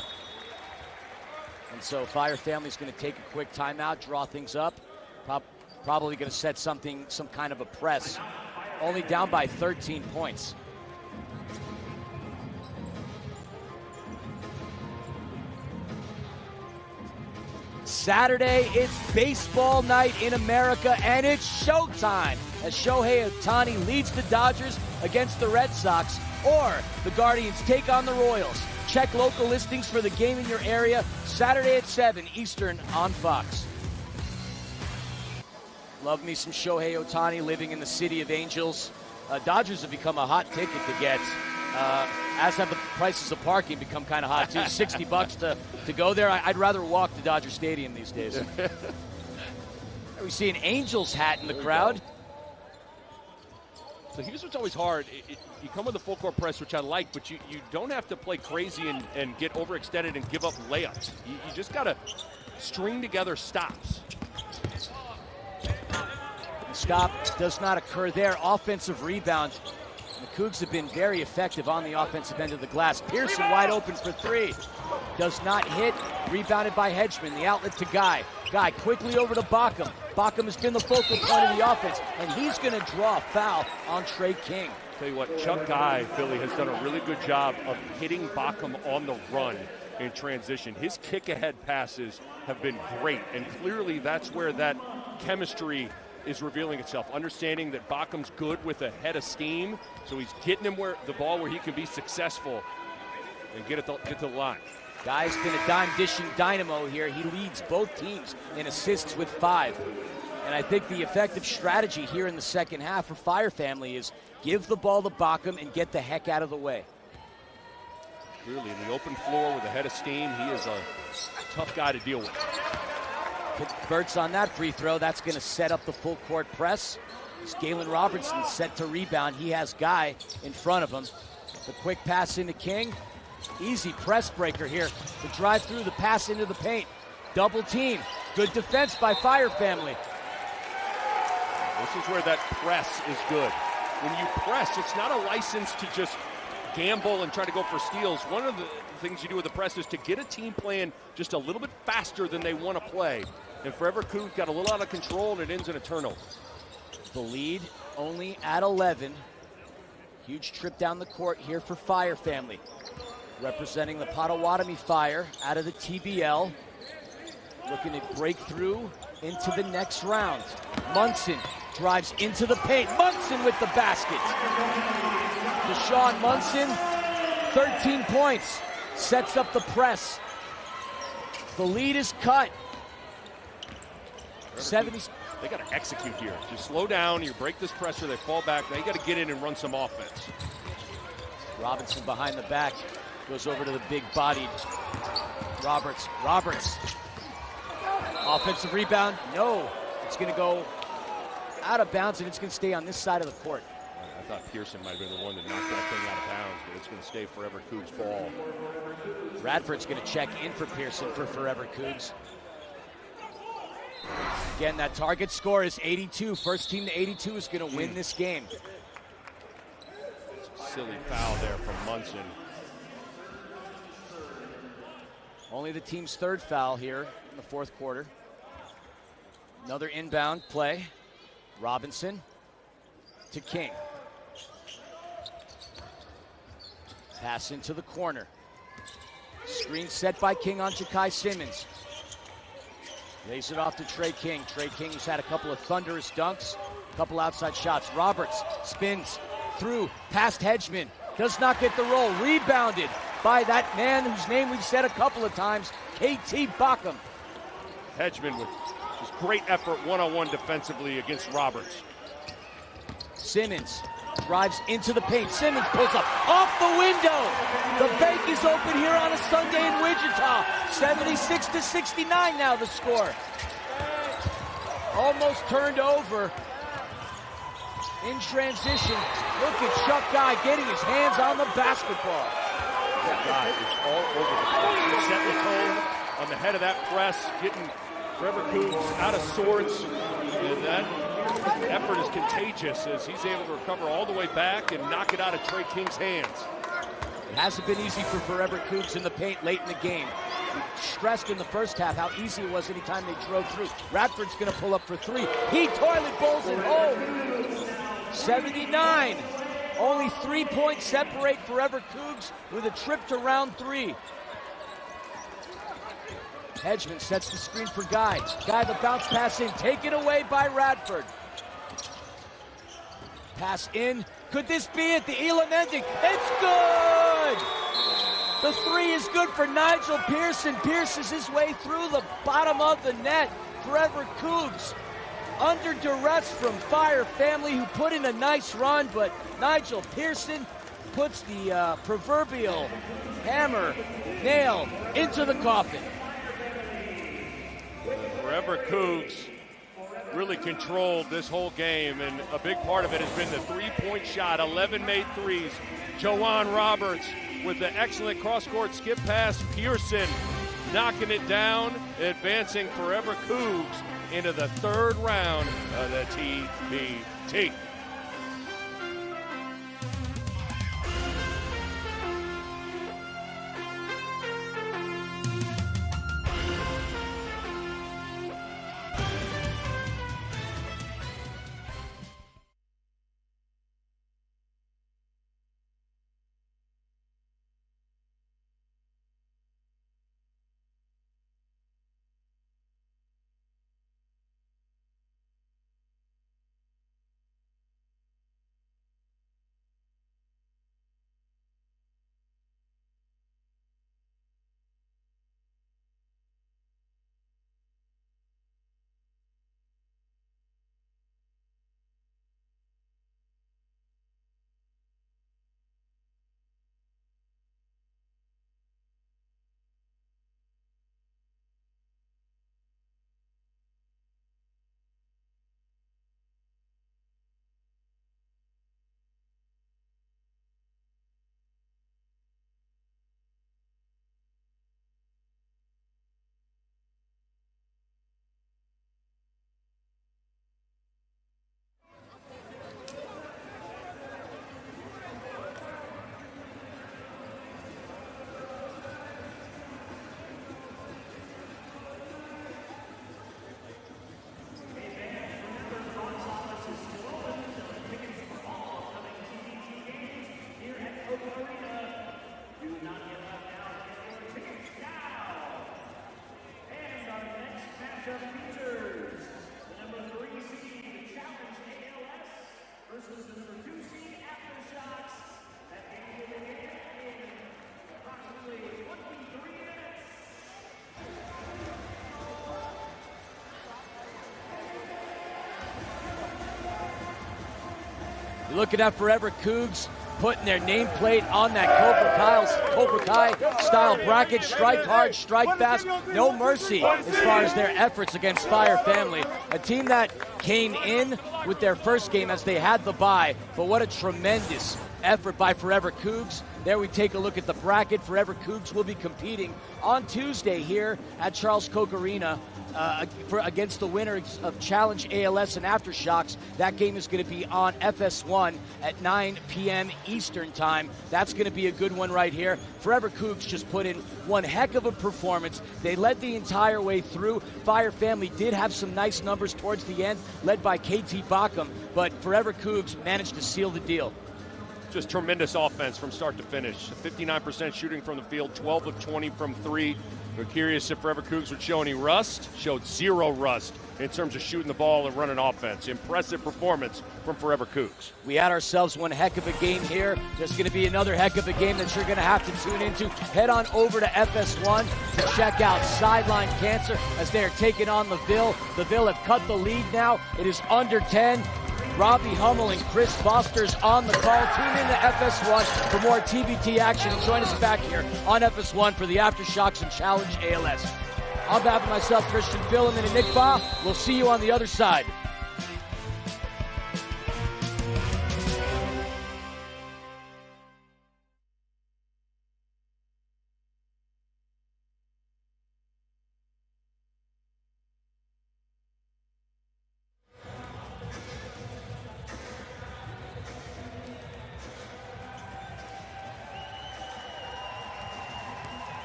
And so Fire Family's going to take a quick timeout, draw things up. Probably going to set some kind of a press. Only down by 13 points. Saturday, it's baseball night in America, and it's showtime as Shohei Ohtani leads the Dodgers against the Red Sox, or the Guardians take on the Royals. Check local listings for the game in your area, Saturday at 7 Eastern on Fox. Love me some Shohei Ohtani living in the City of Angels. Dodgers have become a hot ticket to get. As have the prices of parking become kind of hot too. $60 to go there. I'd rather walk to Dodger Stadium these days. We see an Angels hat in the crowd. So here's what's always hard. You come with a full court press, which I like, but you don't have to play crazy and get overextended and give up layups. You just got to string together stops. The stop does not occur there. Offensive rebound. The Coogs have been very effective on the offensive end of the glass. Pearson wide open for three. Does not hit. Rebounded by Hedgeman. The outlet to Guy. Guy quickly over to Bockham. Bockham has been the focal point of the offense, and he's going to draw a foul on Trey King. Tell you what, Chuck Guy, Philly, has done a really good job of hitting Bockham on the run in transition. His kick-ahead passes have been great, and clearly that's where that chemistry is revealing itself. Understanding that Bachum's good with a head of steam, so he's getting him the ball where he can be successful and get to the line. Guy's been a dime dishing dynamo here. He leads both teams in assists with 5. And I think the effective strategy here in the second half for Fire Family is give the ball to Bachum and get the heck out of the way. Really, in the open floor with a head of steam, he is a tough guy to deal with. Converts on that free throw. That's going to set up the full court press. It's Galen Robertson set to rebound. He has Guy in front of him. The quick pass into King. Easy press breaker here to drive through the pass into the paint. Double team. Good defense by Fire Family. This is where that press is good. When you press, it's not a license to just gamble and try to go for steals. One of the things you do with the press is to get a team playing just a little bit faster than they want to play. And Forever Coogs got a little out of control, and it ends in a turnover. The lead only at 11. Huge trip down the court here for Fire Family. Representing the Potawatomi Fire out of the TBL. Looking to break through into the next round. Munson drives into the paint. Munson with the basket. Deshaun Munson, 13 points. Sets up the press. The lead is cut. 70. They got to execute here. Just slow down. You break this pressure. They fall back. Now you got to get in and run some offense. Robinson behind the back. Goes over to the big-bodied Roberts. Offensive rebound. No. It's going to go out of bounds, and it's going to stay on this side of the court. I thought Pearson might have been the one that knocked that thing out of bounds, but it's going to stay Forever Coogs ball. Radford's going to check in for Pearson for Forever Coogs. Again, that target score is 82. First team to 82 is going to win this game. Silly foul there from Munson. Only the team's third foul here in the fourth quarter. Another inbound play. Robinson to King. Pass into the corner. Screen set by King on Ja'Kai Simmons. Lays it off to Trey King. Trey King has had a couple of thunderous dunks, a couple outside shots. Roberts spins through past Hedgeman. Does not get the roll. Rebounded by that man whose name we've said a couple of times, KT Bachum. Hedgeman with just great effort one-on-one defensively against Roberts. Simmons drives into the paint. Simmons pulls up off the window. The bank is open here on a Sunday in Wichita. 76-69 now the score. Almost turned over in transition. Look at Chuck Guy getting his hands on the basketball. That guy is all over the place. He's setting the tone on the head of that press, getting Forever Coogs out of sorts. And that effort is contagious as he's able to recover all the way back and knock it out of Trey King's hands. It hasn't been easy for Forever Coogs in the paint late in the game. We stressed in the first half how easy it was anytime they drove through. Radford's going to pull up for three. He toilet bowls it home. 79. Only 3 points separate Forever Coogs with a trip to round 3. Hedgeman sets the screen for Guy. Guy, the bounce pass in. Taken away by Radford. Pass in. Could this be it? The Elam ending. It's good! The three is good for Nigel Pearson. Pierces his way through the bottom of the net. Forever Coogs under duress from Fire Family, who put in a nice run, but Nigel Pearson puts the proverbial hammer nail into the coffin. Forever Coogs really controlled this whole game, and a big part of it has been the three-point shot. 11 made threes. Joanne Roberts with the excellent cross-court skip pass. Pearson knocking it down, advancing Forever Coogs into the third round of the TBT. Looking at Forever Coogs putting their nameplate on that Cobra Kai style bracket. Strike hard, strike fast, no mercy as far as their efforts against Fire Family. A team that came in with their first game as they had the bye, but what a tremendous effort by Forever Coogs. There we take a look at the bracket. Forever Coogs will be competing on Tuesday here at Charles Koch Arena against the winner of Challenge ALS and Aftershocks. That game is going to be on FS1 at 9 p.m. Eastern Time. That's going to be a good one right here. Forever Coogs just put in one heck of a performance. They led the entire way through. Fire Family did have some nice numbers towards the end, led by KT Bacham, but Forever Coogs managed to seal the deal. Just tremendous offense from start to finish. 59% shooting from the field, 12 of 20 from three. We're curious if Forever Coogs would show any rust. Showed zero rust in terms of shooting the ball and running offense. Impressive performance from Forever Coogs. We had ourselves one heck of a game here. There's going to be another heck of a game that you're going to have to tune into. Head on over to FS1 to check out Sideline Cancer as they are taking on the Ville. The Ville have cut the lead now. It is under 10. Robbie Hummel and Chris Foster's on the call. Tune in to FS1 for more TBT action and join us back here on FS1 for the Aftershocks and Challenge ALS. On behalf of myself, Christian Billeman, and Nick Baugh, we'll see you on the other side.